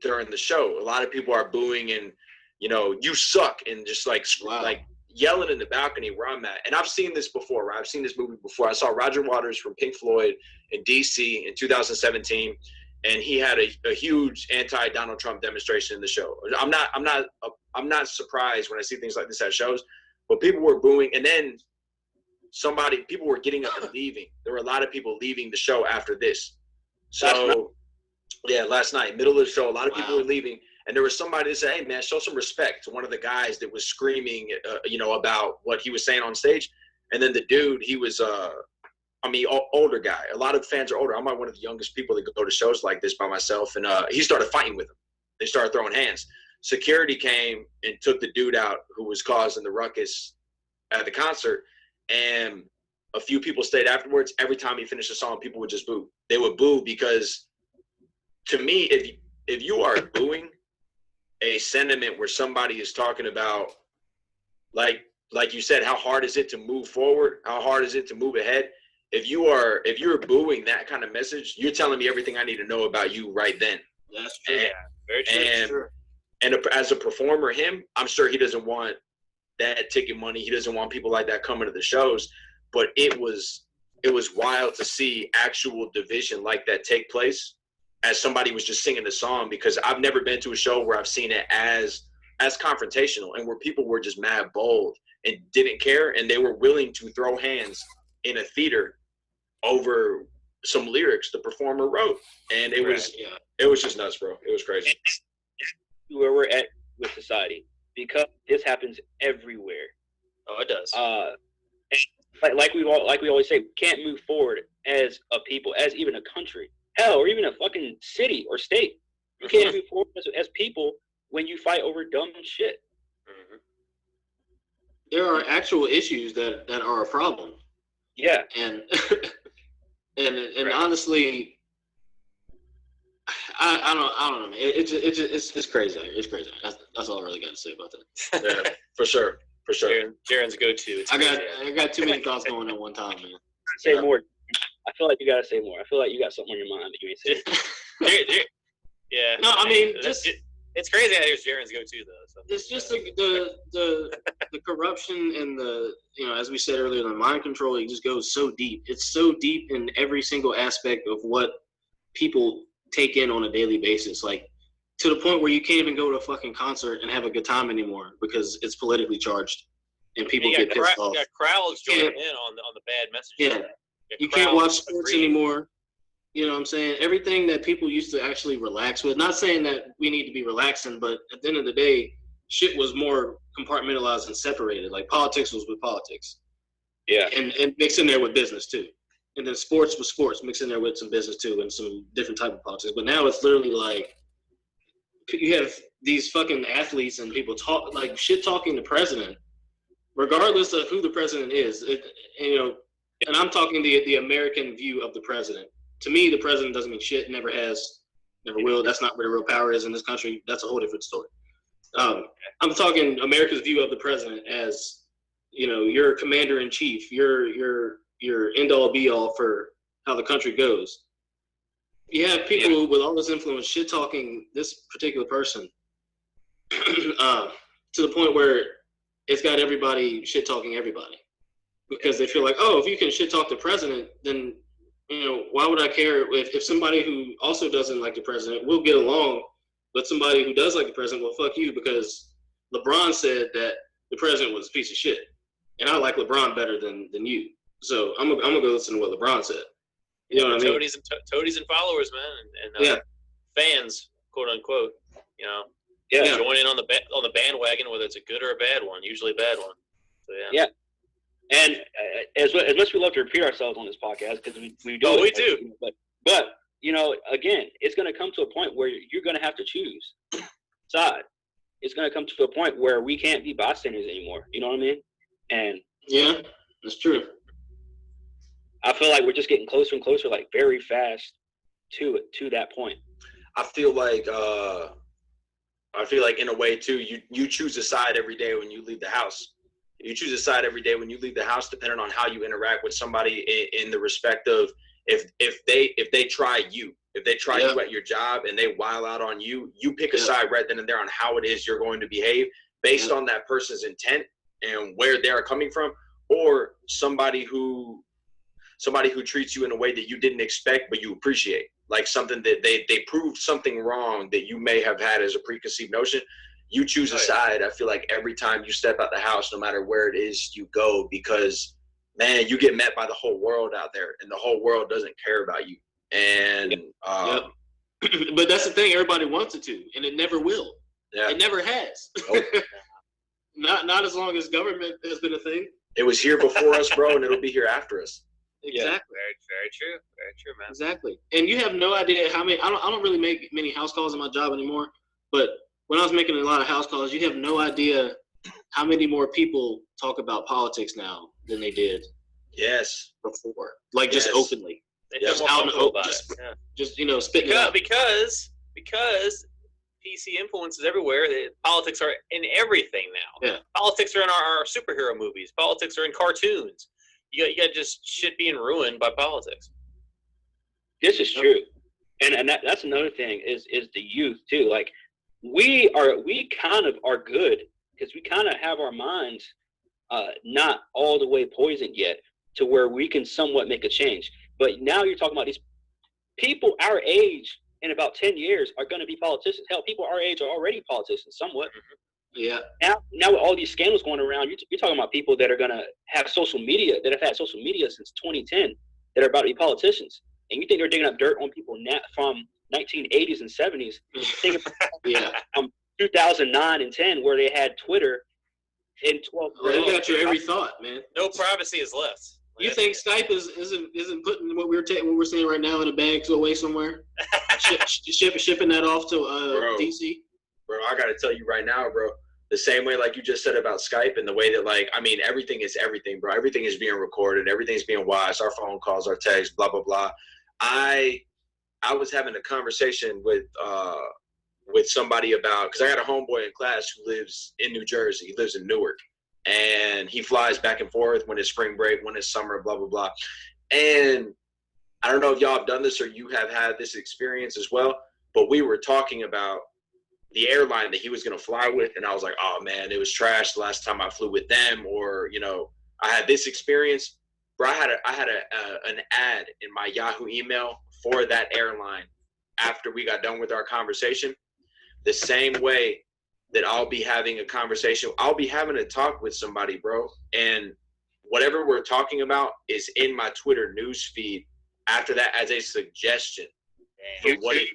during the show. A lot of people are booing and, you know, you suck, and just like, like yelling in the balcony where I'm at. And I've seen this before, right? I've seen this movie before. I saw Roger Waters from Pink Floyd in DC in 2017. And he had a huge anti-Donald Trump demonstration in the show. I'm not surprised when I see things like this at shows, but people were booing, and then people were getting up and leaving. There were a lot of people leaving the show after this. So, last night, middle of the show, a lot of people were leaving, and there was somebody that said, "Hey, man, show some respect" to one of the guys that was screaming, you know, about what he was saying on stage. And then the dude, he was older guy. A lot of fans are older. I'm like one of the youngest people that go to shows like this by myself. And he started fighting with him. They started throwing hands. Security came and took the dude out who was causing the ruckus at the concert. And a few people stayed afterwards. Every time he finished the song, people would just boo. They would boo because, to me, if you are booing a sentiment where somebody is talking about, like you said, how hard is it to move forward? How hard is it to move ahead? If you're booing that kind of message, you're telling me everything I need to know about you right then. That's true. Very true. And as a performer, I'm sure he doesn't want that ticket money. He doesn't want people like that coming to the shows. But it was wild to see actual division like that take place as somebody was just singing the song, because I've never been to a show where I've seen it as confrontational and where people were just mad bold and didn't care, and they were willing to throw hands in a theater over some lyrics the performer wrote. And it was just nuts, bro. It was crazy. Where we're at with society, because this happens everywhere. Oh, it does. Like we always say, we can't move forward as a people, as even a country, hell, or even a fucking city or state. You can't move forward as people when you fight over dumb shit. There are actual issues that are a problem. Yeah, and honestly, I don't know, man. It's crazy. It's crazy. That's all I really got to say about that. Yeah, for sure. Jaren's go-to. I got too many thoughts going at one time, man. Say more. I feel like you gotta say more. I feel like you got something on your mind that you ain't saying. Yeah. No, I mean, just it's crazy how here's Jaren's go-to though. So. It's just the corruption and the, you know, as we said earlier, the mind control. It just goes so deep. It's so deep in every single aspect of what people take in on a daily basis. Like, to the point where you can't even go to a fucking concert and have a good time anymore because it's politically charged and people get pissed off. You got crowds joining in on the bad messages. Yeah. You can't watch sports anymore. You know what I'm saying? Everything that people used to actually relax with. Not saying that we need to be relaxing, but at the end of the day, shit was more compartmentalized and separated. Like, politics was with politics. Yeah. And mixed in there with business too. And then sports was sports, mixed in there with some business too and some different type of politics. But now it's literally like, you have these fucking athletes and people talk like shit talking the president, regardless of who the president is. You know, and I'm talking the American view of the president. To me, the president doesn't mean shit. Never has, never will. That's not where the real power is in this country. That's a whole different story. I'm talking America's view of the president as, you know, your commander in chief, your end all be all for how the country goes. You have people with all this influence shit talking this particular person to the point where it's got everybody shit talking everybody. because they feel like, oh, if you can shit talk the president, then why would I care if somebody who also doesn't like the president will get along, but somebody who does like the president, well, fuck you, because LeBron said that the president was a piece of shit, and I like LeBron better than you, so I'm gonna go listen to what LeBron said. You know what I mean? Toadies and followers, man, and fans, quote unquote. Join in on the bandwagon, whether it's a good or a bad one. Usually a bad one. So yeah. And as much we love to repeat ourselves on this podcast, because we do. Oh, we do. But again, it's going to come to a point where you're going to have to choose side. It's going to come to a point where we can't be bystanders anymore. You know what I mean? And yeah, that's true. I feel like we're just getting closer and closer, like very fast to that point. I feel like in a way too, you choose a side every day when you leave the house. You choose a side every day when you leave the house, depending on how you interact with somebody in the respect of if they try you, you at your job and they wild out on you, you pick a side right then and there on how it is you're going to behave based on that person's intent and where they're coming from, or somebody who treats you in a way that you didn't expect but you appreciate, like something that they proved something wrong that you may have had as a preconceived notion. You choose a side, I feel like, every time you step out the house, no matter where it is you go, because, man, you get met by the whole world out there, and the whole world doesn't care about you. And but that's the thing, everybody wants it to, and it never will. Yeah. It never has. Oh. Not as long as government has been a thing. It was here before us, bro, and it'll be here after us. Exactly. Very true. Very true, man. Exactly. And you have no idea how many. I don't really make many house calls in my job anymore, but when I was making a lot of house calls, you have no idea how many more people talk about politics now than they did. Yes. Before, like just openly, just out and open, just spitting it out. Because PC influence is everywhere. Politics are in everything now. Yeah. Politics are in our superhero movies. Politics are in cartoons. You got just shit being ruined by politics. This is true, and that's another thing is the youth too. Like we kind of are good because we kind of have our minds not all the way poisoned yet to where we can somewhat make a change. But now you're talking about these people our age in about 10 years are going to be politicians. Hell, people our age are already politicians somewhat. Yeah. Now with all these scandals going around, you're talking about people that are going to have social media, that have had social media since 2010, that are about to be politicians. And you think they're digging up dirt on people from 1980s and 70s. Think from 2009 and 10, where they had Twitter in 12. They got your every thought, man. No privacy is left. You think Skype isn't putting what we're saying right now in a bag away somewhere, shipping that off to DC? Bro, I gotta tell you right now, bro. The same way, like you just said about Skype, and the way that, like, I mean, everything is everything, bro. Everything is being recorded. Everything's being watched. Our phone calls, our texts, blah blah blah. I was having a conversation with somebody about, because I got a homeboy in class who lives in New Jersey. He lives in Newark, and he flies back and forth when it's spring break, when it's summer, blah blah blah. And I don't know if y'all have done this or you have had this experience as well, but we were talking about the airline that he was going to fly with, and I was like, oh man, it was trash the last time I flew with them, or I had this experience. Bro, I had an ad in my Yahoo email for that airline after we got done with our conversation. The same way that I'll be having a conversation, I'll be having a talk with somebody, bro, and whatever we're talking about is in my Twitter news feed after that as a suggestion for what it.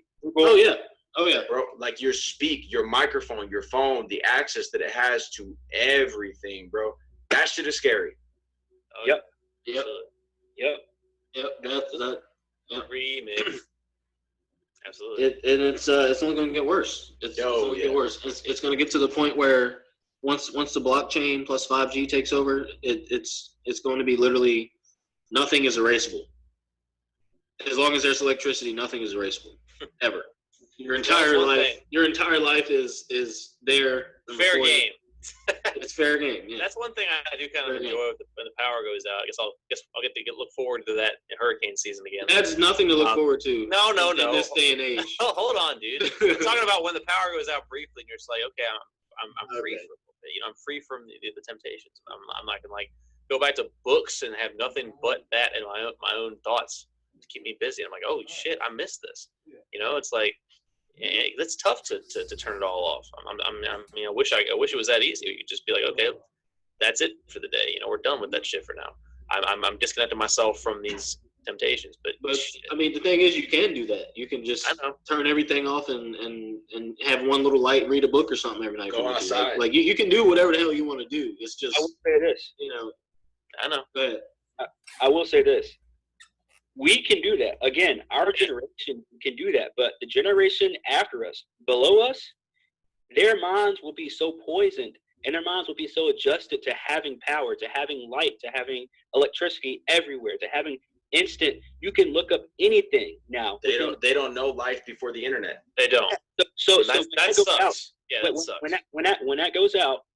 Oh yeah, bro. Like your microphone, your phone, the access that it has to everything, bro. That shit is scary. Yep. Remix. Absolutely. It's only going to get worse. It's only get worse. It's going to get to the point where once the blockchain plus 5G takes over, it's going to be literally nothing is erasable. As long as there's electricity, nothing is erasable ever. Your entire life is there. Fair game. It's fair game. Yeah. That's one thing I do kind of enjoy when the power goes out. I guess I'll get to look forward to that in hurricane season again. That's nothing to look forward to. No. In this day and age. Hold on, dude. I'm talking about when the power goes out briefly, and you're just like, okay, I'm free I'm free from the temptations. I'm not gonna like go back to books and have nothing but that and my own thoughts to keep me busy. I'm like, oh shit, I missed this. It's like it's tough to turn it all off. I wish it was that easy. You could just be like, okay, that's it for the day. We're done with that shit for now. I'm disconnecting myself from these temptations. But I mean, the thing is, you can do that. You can just turn everything off and have one little light, read a book or something every night. Go outside. Like you can do whatever the hell you want to do. It's just. I will say this. I know. Go ahead. I will say this. We can do that. Again, our generation can do that, but the generation after us, below us, their minds will be so poisoned and their minds will be so adjusted to having power, to having light, to having electricity everywhere, to having instant. You can look up anything now. They don't know life before the internet. They don't. So that sucks. Out, yeah, that sucks. When that goes out,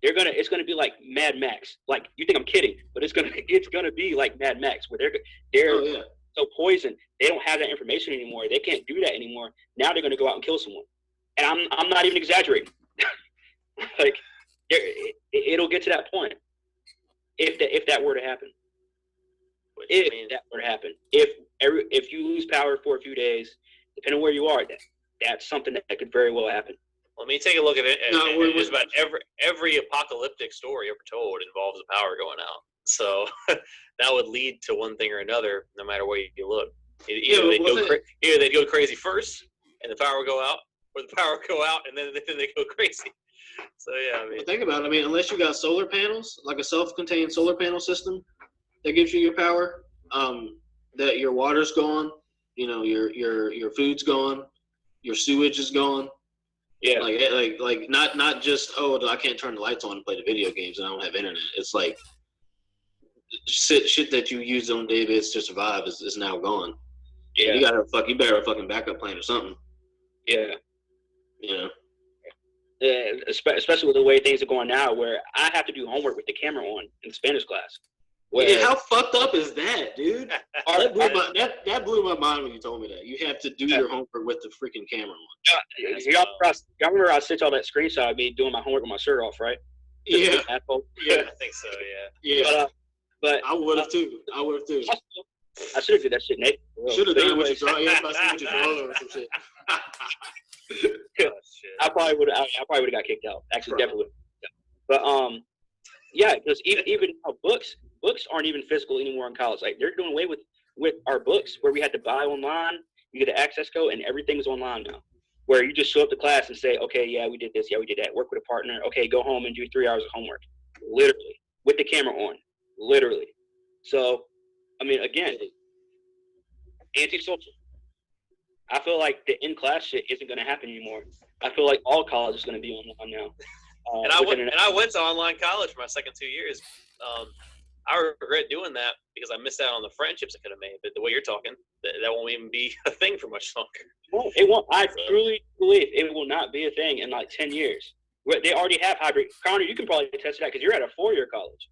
it's gonna be like Mad Max. Like, you think I'm kidding, but it's gonna be like Mad Max, where they're so poisoned. They don't have that information anymore. They can't do that anymore. Now they're gonna go out and kill someone. And I'm not even exaggerating. Like, it'll get to that point if that were to happen. That were to happen. If you lose power for a few days, depending on where you are, that's something that could very well happen. Let me take a look at it. Just about every apocalyptic story ever told involves the power going out. So that would lead to one thing or another, no matter where you look. Either they'd go crazy first, and the power would go out, or the power would go out, and then they go crazy. So yeah, Well, think about it. Unless you got solar panels, like a self-contained solar panel system that gives you your power, that your water's gone, your food's gone, your sewage is gone. Yeah, like not just I can't turn the lights on and play the video games and I don't have internet. It's like shit that you used on a daily basis to survive is now gone. Yeah, you better have a fucking backup plan or something. Yeah, especially with the way things are going now, where I have to do homework with the camera on in Spanish class. How fucked up is that, dude? That blew my mind when you told me that. You have to do your homework with the freaking camera on. Y'all remember I sent y'all that screenshot of me doing my homework with my shirt off, right? Yeah. I think so. Yeah. But I would have too. I should have did that shit, Nate. Should have done what you draw. Yeah, I see what you draw or some shit. I probably would have got kicked out. Actually, definitely. But because even now books aren't even physical anymore in college. Like, they're doing away with our books, where we had to buy online. You get an access code, and everything's online now. Where you just show up to class and say, okay, yeah, we did this, yeah, we did that. Work with a partner. Okay, go home and do 3 hours of homework. Literally, with the camera on. Literally. So, again, antisocial. I feel like the in-class shit isn't going to happen anymore. I feel like all college is going to be online now. And I went to online college for my second 2 years. I regret doing that because I missed out on the friendships I could have made. But the way you're talking, that won't even be a thing for much longer. It won't. I truly believe it will not be a thing in like 10 years. They already have hybrid. Connor, you can probably attest to that because you're at a 4-year college.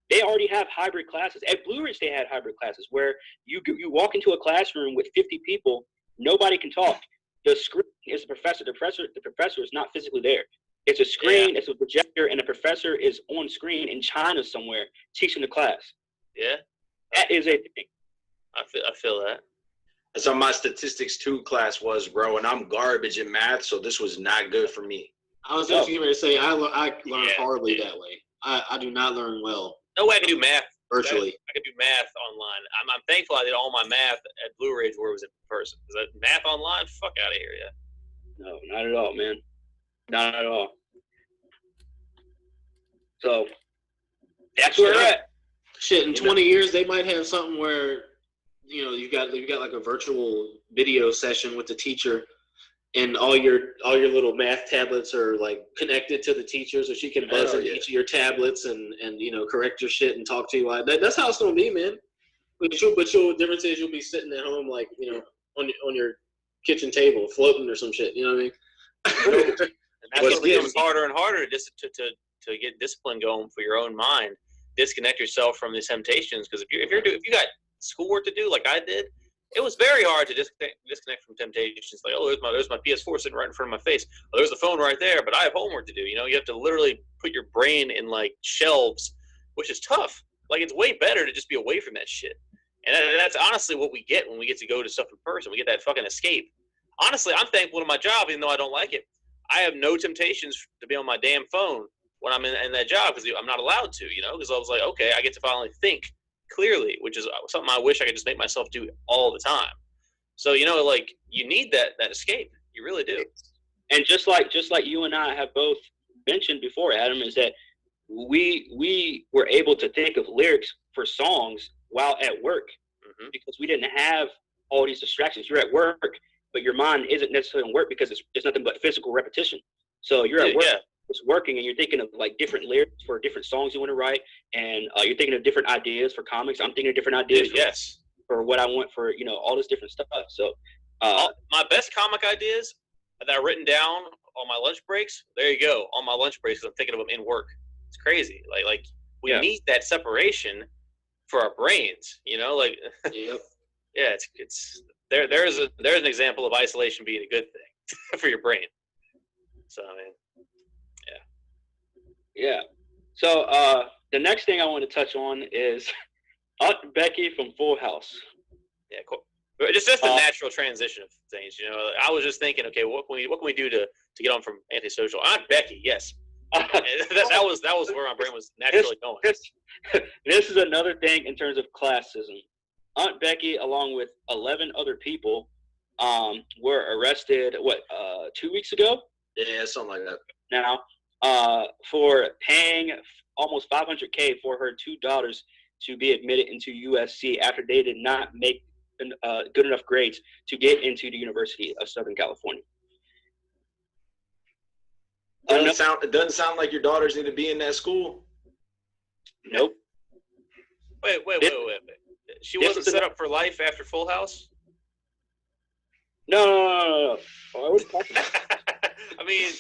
They already have hybrid classes. At Blue Ridge, they had hybrid classes where you walk into a classroom with 50 people, nobody can talk. The screen is the professor. The professor is not physically there. It's a screen, it's a projector, and the professor is on screen in China somewhere teaching the class. Yeah. That is a thing. I feel that. So my statistics 2 class was, bro, and I'm garbage in math, so this was not good for me. I was just going to say, I learned horribly that way. I do not learn well. No way I can do math virtually. I could do math online. I'm thankful I did all my math at Blue Ridge where it was in person. Because math online, fuck out of here, yeah. No, not at all, man. Not at all. So that's where we're at. Shit, in 20 years they might have something where you've got like a virtual video session with the teacher, and all your little math tablets are like connected to the teacher, so she can buzz into each of your tablets and correct your shit and talk to you. Like that's how it's gonna be, man. But the difference is you'll be sitting at home like on your kitchen table floating or some shit. You know what I mean? And that's what becomes harder and harder to get discipline going for your own mind. Disconnect yourself from these temptations, because if you got schoolwork to do like I did, it was very hard to disconnect from temptations. Like, oh, there's my PS4 sitting right in front of my face. Oh, there's the phone right there, but I have homework to do. You know, you have to literally put your brain in like shelves, which is tough. Like, it's way better to just be away from that shit. And that's honestly what we get when we get to go to stuff in person. We get that fucking escape. Honestly, I'm thankful to my job, even though I don't like it. I have no temptations to be on my damn phone when I'm in that job because I'm not allowed to, you know, because I was like, okay, I get to finally think clearly, which is something I wish I could just make myself do all the time. So, you know, like, you need that escape. You really do. And just like you and I have both mentioned before, Adam, is that we were able to think of lyrics for songs while at work because we didn't have all these distractions. You're at work, but your mind isn't necessarily on work because it's nothing but physical repetition. So you're at work, it's working, and you're thinking of like different lyrics for different songs you want to write, and you're thinking of different ideas for comics. I'm thinking of different ideas for what I want for, you know, all this different stuff. So my best comic ideas that I've written down on my lunch breaks, there you go, on my lunch breaks, because I'm thinking of them in work. It's crazy. Like we need that separation for our brains, you know, like it's there's an example of isolation being a good thing for your brain. So I mean, yeah. So the next thing I want to touch on is Aunt Becky from Full House. Yeah, cool. Just the natural transition of things, you know. I was just thinking, okay, what can we do to get on from antisocial? Aunt Becky, yes. that was where my brain was naturally going. This is another thing in terms of classism. Aunt Becky, along with 11 other people, were arrested, 2 weeks ago? Yeah, something like that. Now, for paying almost $500K for her two daughters to be admitted into USC after they did not make good enough grades to get into the University of Southern California. It doesn't sound like your daughters need to be in that school. Nope. Wait. She wasn't set up for life after Full House? No. I mean,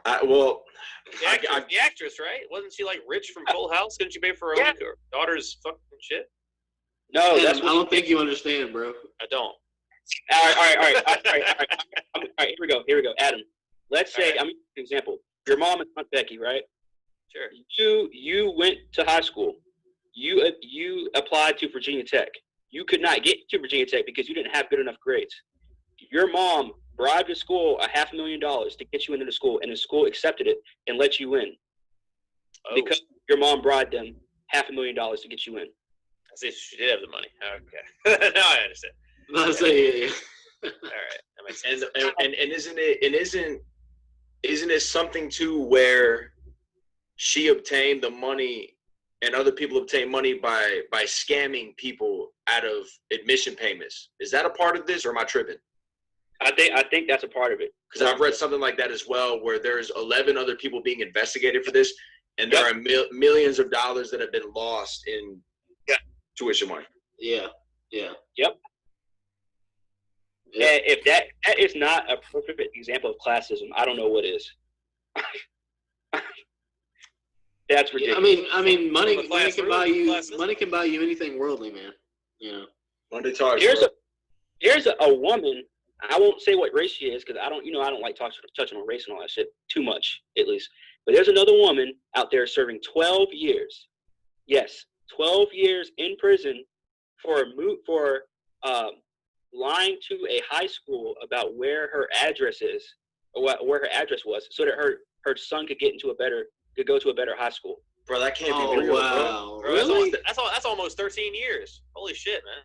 the actress, right? Wasn't she like rich from Full House? Couldn't she pay for her own daughter's fucking shit? No, I don't think you understand, bro. I don't. All right. Here we go. Adam, let's say, I'm an example. Your mom is Aunt Becky, right? Sure. You went to high school. You applied to Virginia Tech. You could not get to Virginia Tech because you didn't have good enough grades. Your mom bribed the school $500,000 to get you into the school, and the school accepted it and let you in. Because your mom bribed them $500,000 to get you in. I see, she did have the money. Okay. Now I understand. All right, that makes sense. And isn't it something too where she obtained the money and other people obtain money by scamming people out of admission payments? Is that a part of this, or am I tripping? I think that's a part of it. Because I've read something like that as well, where there's 11 other people being investigated for this, and there are millions of dollars that have been lost in tuition money. Yeah. Yep. And if that is not a perfect example of classism, I don't know what is. That's ridiculous. I mean, money can buy you anything worldly, man. You know. Monday talks. Here's a woman. I won't say what race she is because I don't like touching on race and all that shit too much, at least. But there's another woman out there serving 12 years. Yes, 12 years in prison for lying to a high school about where her address is, or where her address was, so that her son could go to a better high school. Bro, that can't be real, wow. Bro. Really? That's almost 13 years. Holy shit, man.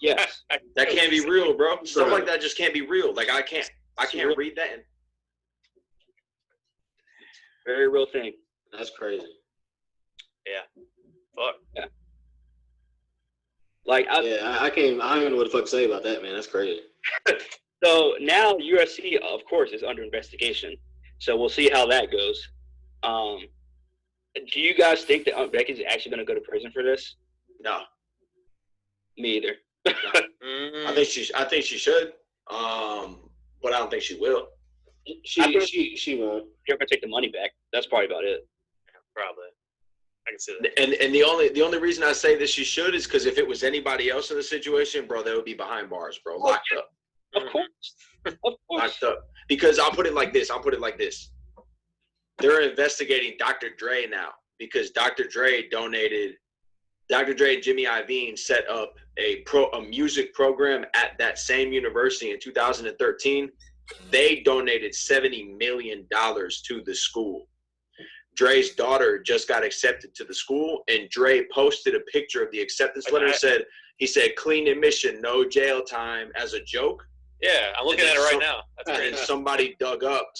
Yes. That can't be real, bro. Stuff like that just can't be real. Like I can't read that. Very real thing. That's crazy. Yeah. Fuck. Yeah. Like I don't even know what the fuck to say about that, man. That's crazy. So now USC, of course, is under investigation. So we'll see how that goes. Do you guys think that Aunt Becky's actually going to go to prison for this? No. Me either. I think she should. But I don't think she will. She won't. You're going to take the money back. That's probably about it. Probably. I can see that. And the only reason I say that she should is because if it was anybody else in the situation, bro, they would be behind bars, bro, locked up. Of course. Of course. Locked up. Because I'll put it like this. They're investigating Dr. Dre now because Dr. Dre and Jimmy Iovine set up a music program at that same university in 2013. They donated $70 million to the school. Dre's daughter just got accepted to the school, and Dre posted a picture of the acceptance letter and he said, clean admission, no jail time, as a joke. Yeah, I'm looking at it right now. That's great. And somebody dug up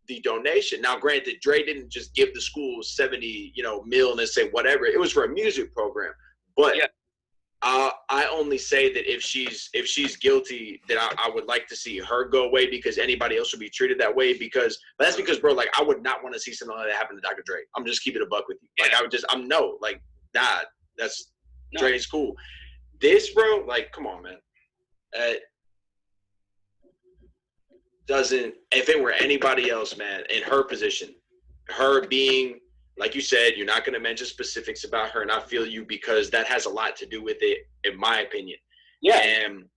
the donation. Now, granted, Dre didn't just give the school 70, mil and say whatever. It was for a music program. But yeah. I only say that if she's guilty, that I would like to see her go away because anybody else would be treated that way. That's because, bro, like I would not want to see something like that happen to Dr. Dre. I'm just keeping it a buck with you. Like that's Dre's cool. This, bro, like, come on, man. If it were anybody else, man, in her position, her being, like you said, you're not going to mention specifics about her, and I feel you because that has a lot to do with it, in my opinion. Yeah. And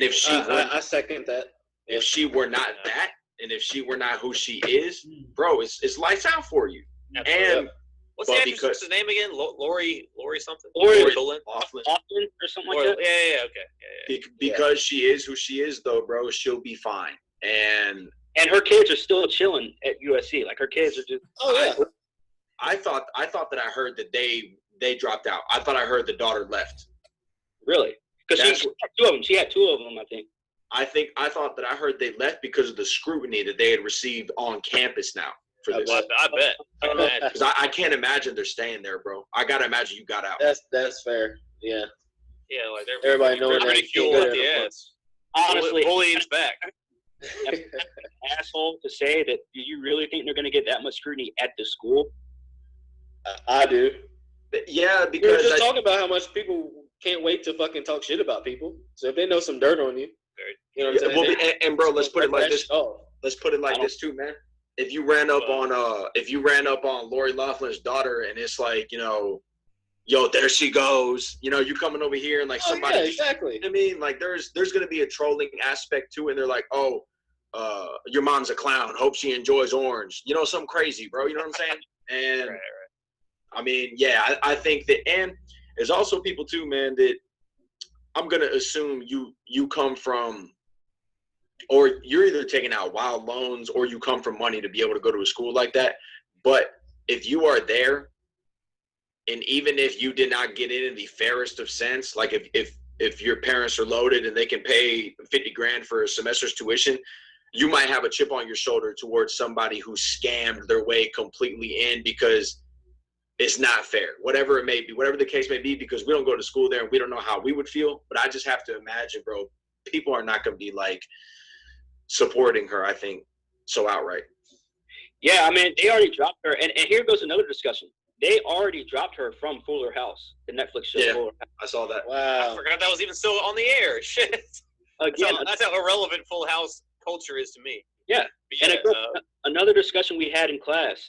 if she I second that. If she were not that, and if she were not who she is, bro, it's lights out for you. Absolutely. And what's the actress's name again? Lori something? Lori Laughlin or something like that? Yeah, okay. Because she is who she is, though, bro, she'll be fine. And her kids are still chilling at USC. Like her kids are just. Oh yeah. I thought that I heard that they dropped out. I thought I heard the daughter left. Really? Because she had two of them. She had two of them, I think. I thought that I heard they left because of the scrutiny that they had received on campus now for this. I bet. Because I can't imagine they're staying there, bro. I gotta imagine you got out. That's fair. Yeah. Yeah, like everybody knowing that. Ridiculed at the ass. Honestly, bullying's back. Asshole to say that. Do you really think they're going to get that much scrutiny at the school? I do. Yeah, we because were just talking about how much people can't wait to fucking talk shit about people. So if they know some dirt on you, you know what I'm saying? Well, and bro, let's put it like this. Let's put it like this too, man. If you ran up on Lori Laughlin's daughter, and it's like, yo, there she goes. You coming over here and like somebody. Yeah, exactly. I mean, like there's gonna be a trolling aspect to it. And they're like, oh, your mom's a clown. Hope she enjoys orange. Something crazy, bro. You know what I'm saying? And right. I mean, yeah, I think that, and there's also people too, man, that I'm gonna assume you come from, or you're either taking out wild loans or you come from money to be able to go to a school like that. But if you are there, and even if you did not get in the fairest of sense, like if your parents are loaded and they can pay $50,000 for a semester's tuition, you might have a chip on your shoulder towards somebody who scammed their way completely in because it's not fair, whatever it may be, whatever the case may be, because we don't go to school there and we don't know how we would feel. But I just have to imagine, bro, people are not going to be like supporting her, I think, so outright. Yeah, I mean, they already dropped her. And here goes another discussion. They already dropped her from Fuller House, the Netflix show. Yeah, Fuller House. I saw that. Wow. I forgot that was even still on the air. Shit. Again, that's how irrelevant Full House culture is to me. Yeah. And another discussion we had in class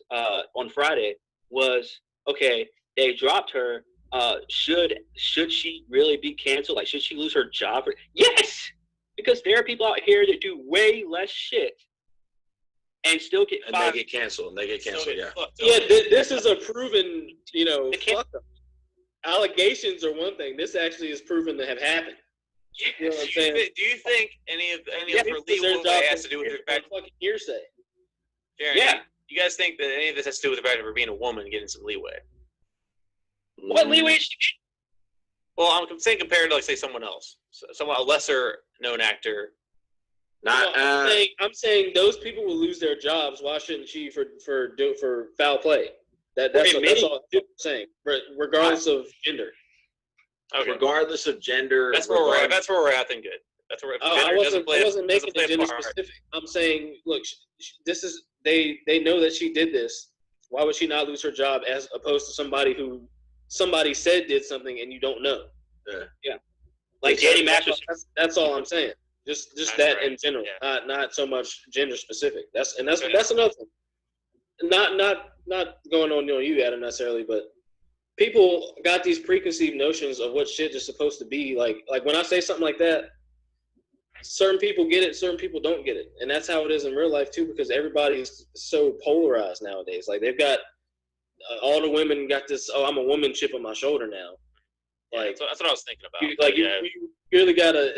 on Friday was, okay, they dropped her. Should she really be canceled? Like, should she lose her job? Yes! Because there are people out here that do way less shit and still get fired. And they get canceled. Yeah. Yeah, this is a proven, fuck them. Allegations are one thing. This actually is proven to have happened. You know what I'm saying? Do you think any of her legal way has to do with the fact fucking hearsay? Jaron, yeah. You guys think that any of this has to do with the fact of her being a woman and getting some leeway? What leeway is she? Well, I'm saying compared to, like, say, someone else, a lesser known actor. I'm saying those people will lose their jobs. Why shouldn't she for foul play? That's all I'm saying. Regardless of gender. Okay. Regardless of gender. That's where we're at. That's where we're at. Then good. That's where I wasn't making it gender specific. I'm saying, look, this is they know that she did this. Why would she not lose her job as opposed to somebody who somebody said did something and you don't know? Yeah. Like Danny Masterson. That's all I'm saying. Just that right. In general, not so much gender specific. That's another thing. Not not going on you, Adam, necessarily, but people got these preconceived notions of what shit is supposed to be. Like when I say something like that, certain people get it, certain people don't get it, and that's how it is in real life too. Because everybody's so polarized nowadays. Like they've got all the women got this. Oh, I'm a woman chip on my shoulder now. Like that's what I was thinking about. You really gotta.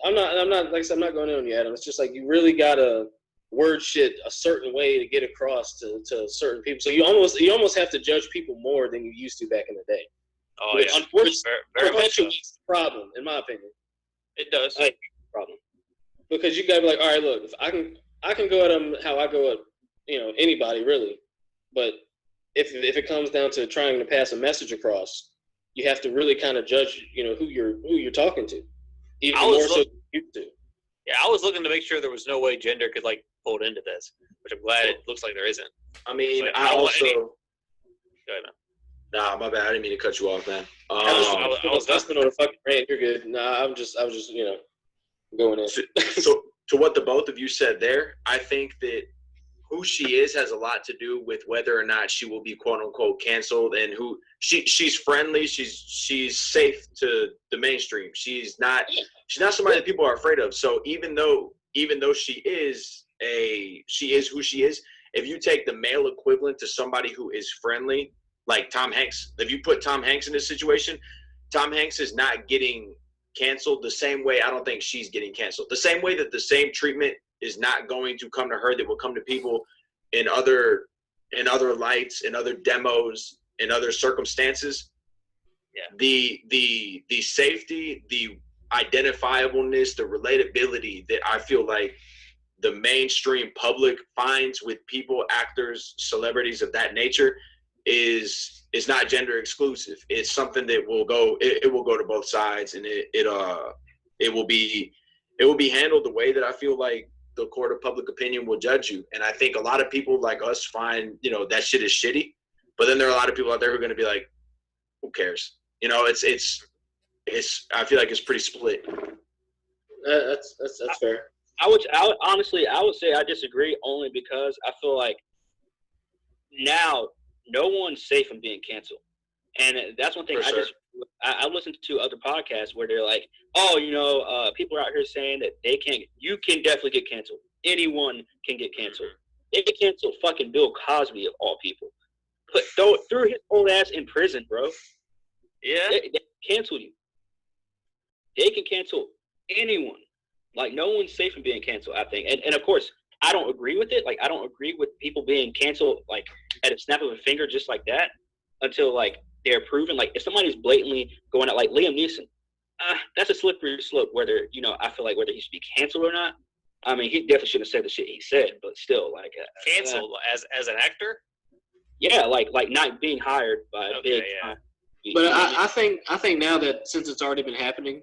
I'm not like I said, I'm not going in on you, Adam. It's just like you really gotta word shit a certain way to get across to certain people. So you almost have to judge people more than you used to back in the day. Oh, which yeah. Unfortunately, very much so. perpetuates the problem, in my opinion. It does. Problem. Because you gotta be like, all right, look, if I can go at them how I go at anybody really, but if it comes down to trying to pass a message across, you have to really kind of judge who you're talking to, even more so than you do. Yeah, I was looking to make sure there was no way gender could like pull into this, which I'm glad it looks like there isn't. I mean, But I also. Go ahead, man. Nah, my bad. I didn't mean to cut you off, man. I was listening on a fucking rant. You're good. Nah, I was just going in. To what the both of you said there, I think that who she is has a lot to do with whether or not she will be quote unquote canceled, and who she's friendly, she's safe to the mainstream. She's not somebody that people are afraid of. So even though she is who she is, if you take the male equivalent to somebody who is friendly, like Tom Hanks, if you put Tom Hanks in this situation, Tom Hanks is not getting canceled the same way I don't think she's getting canceled. The same way that the same treatment is not going to come to her that will come to people in other lights, in other demos, in other circumstances. Yeah. The safety, the identifiableness, the relatability that I feel like the mainstream public finds with people, actors, celebrities of that nature is not gender exclusive. It's something that will go to both sides, and it will be handled the way that I feel like the court of public opinion will judge you. And I think a lot of people like us find that shit is shitty, but then there are a lot of people out there who are going to be like, who cares? It's I feel like it's pretty split. That's fair. I would honestly say I disagree, only because I feel like now no one's safe from being canceled. And that's one thing. I listened to other podcasts where they're like, oh, people are out here saying that you can definitely get canceled. Anyone can get canceled. They canceled fucking Bill Cosby of all people. Threw his old ass in prison, bro. Yeah. They canceled you. They can cancel anyone. Like, no one's safe from being canceled, I think. And of course, I don't agree with it. Like, I don't agree with people being canceled, like, at a snap of a finger just like that until, like, they're proven. Like, if somebody's blatantly going out, like Liam Neeson, that's a slippery slope whether, I feel like whether he should be canceled or not. I mean, he definitely shouldn't have said the shit he said, but still, like. Canceled as an actor? Yeah, like not being hired by a big time. But I think now that since it's already been happening,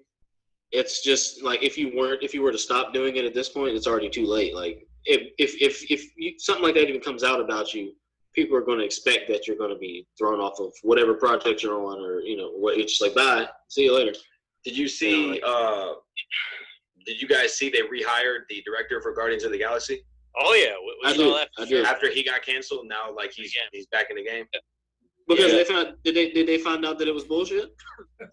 it's just like if you were to stop doing it at this point, it's already too late. Like if something like that even comes out about you, people are going to expect that you're going to be thrown off of whatever project you're on, or it's just like, bye, see you later. Did you see? Did you guys see they rehired the director for Guardians of the Galaxy? Oh yeah, we saw that. I did. After he got canceled, now like he's back in the game. Because did they find out that it was bullshit?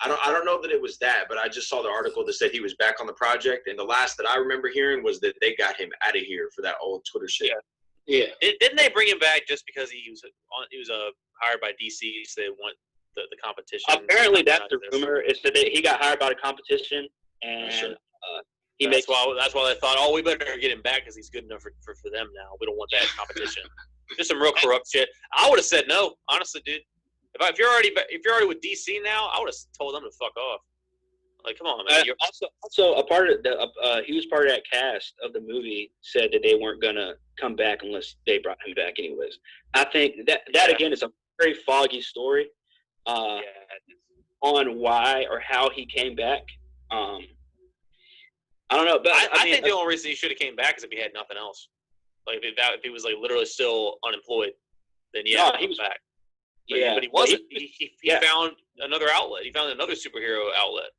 I don't know that it was that, but I just saw the article that said he was back on the project, and the last that I remember hearing was that they got him out of here for that old Twitter shit. Yeah. Didn't they bring him back just because he was hired by DC, so they want the competition? Apparently, that's the rumor. Is that he got hired by the competition, and that's why they thought, oh, we better get him back because he's good enough for them now. We don't want that competition. Just some real corrupt shit. I would have said no, honestly, dude. If you're already with DC now, I would have told them to fuck off. Like, come on, man. Also, a part of he was part of that cast of the movie said that they weren't gonna come back unless they brought him back, anyways. I think that again is a very foggy story on why or how he came back. I don't know, but I think the only reason he should have came back is if he had nothing else. Like if he was like literally still unemployed, then he was back. But he wasn't. He found another outlet. He found another superhero outlet.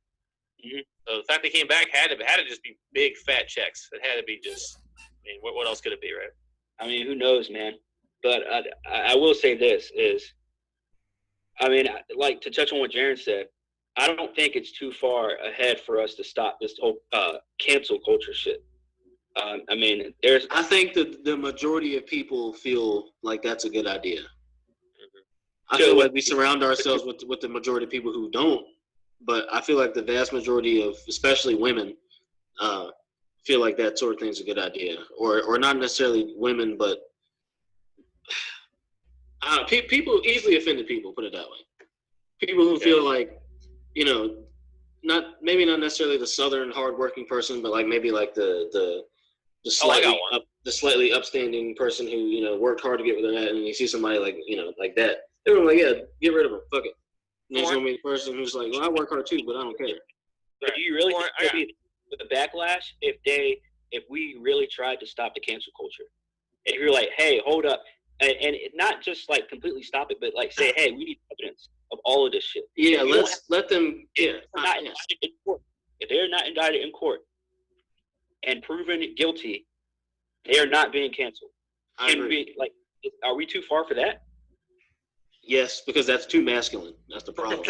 Mm-hmm. So the fact that he came back had to just be big fat checks. It had to be just. I mean, what else could it be, right? I mean, who knows, man? But I will say this is, I mean, like to touch on what Jaren said, I don't think it's too far ahead for us to stop this whole cancel culture shit. I mean, I think that the majority of people feel like that's a good idea. I feel like we surround ourselves with the majority of people who don't, but I feel like the vast majority of, especially women, feel like that sort of thing's a good idea, or not necessarily women, but people, easily offended people, put it that way. People who feel like, you know, maybe not necessarily the Southern hardworking person, but like maybe like the slightly upstanding person who, you know, worked hard to get where they're at, and you see somebody like, you know, like that, they're like, yeah, get rid of them, fuck it. And there's gonna be the person who's like, well, I work hard too, but I don't care. But do you really think there'd be the backlash if we really tried to stop the cancel culture? If you're like, hey, hold up, and not just like completely stop it, but like say, hey, we need evidence of all of this shit. Yeah, let them. Yeah, if they're not indicted in court and proven guilty, they are not being canceled. Are we too far for that? Yes, because that's too masculine. That's the problem.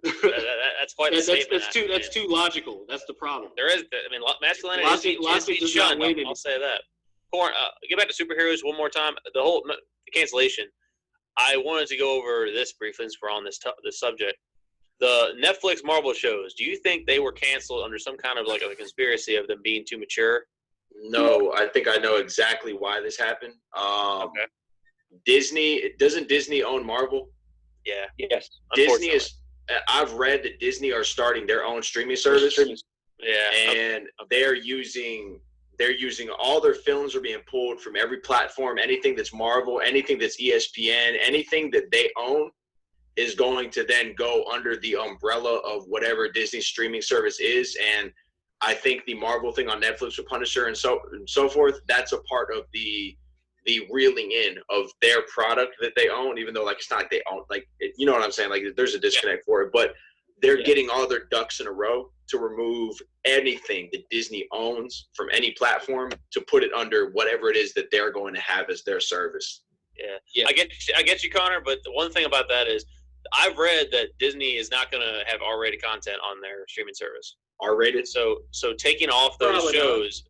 That's quite a statement. That's too logical. That's the problem. There is, I mean, masculinity is shunned. I'll say that. Get back to superheroes one more time. The cancellation. I wanted to go over this briefly since we're on this subject. The Netflix Marvel shows. Do you think they were canceled under some kind of like a conspiracy of them being too mature? No, I think I know exactly why this happened. Okay. Doesn't Disney own Marvel? Yeah. Yes. Disney is. I've read that Disney are starting their own streaming service. Yeah. And they're using all their films are being pulled from every platform. Anything that's Marvel, anything that's ESPN, anything that they own is going to then go under the umbrella of whatever Disney streaming service is. And I think the Marvel thing on Netflix with Punisher and so forth, that's a part of the reeling in of their product that they own, even though like it's not like they own, like you know what I'm saying, like there's a disconnect for it, but they're getting all their ducks in a row to remove anything that Disney owns from any platform to put it under whatever it is that they're going to have as their service. Yeah. I get you, Connor, but the one thing about that is I've read that Disney is not going to have R-rated content on their streaming service. R-rated? So taking off those shows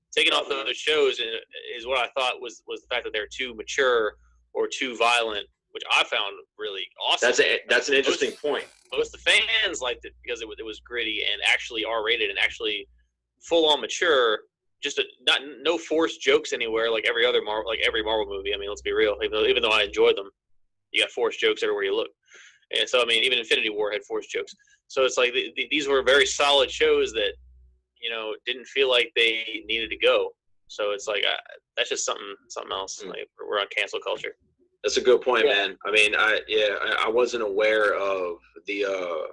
is what I thought was the fact that they're too mature or too violent, which I found really awesome. That's an interesting point. Most of the fans liked it because it was gritty and actually R-rated and actually full-on mature. Just no forced jokes anywhere like every Marvel movie. I mean, let's be real. Even though I enjoyed them, you got forced jokes everywhere you look. And so, I mean, even Infinity War had forced jokes. So it's like these were very solid shows that, you know, didn't feel like they needed to go. So it's like that's just something else. Like we're on cancel culture. That's a good point, man. I mean, I wasn't aware of because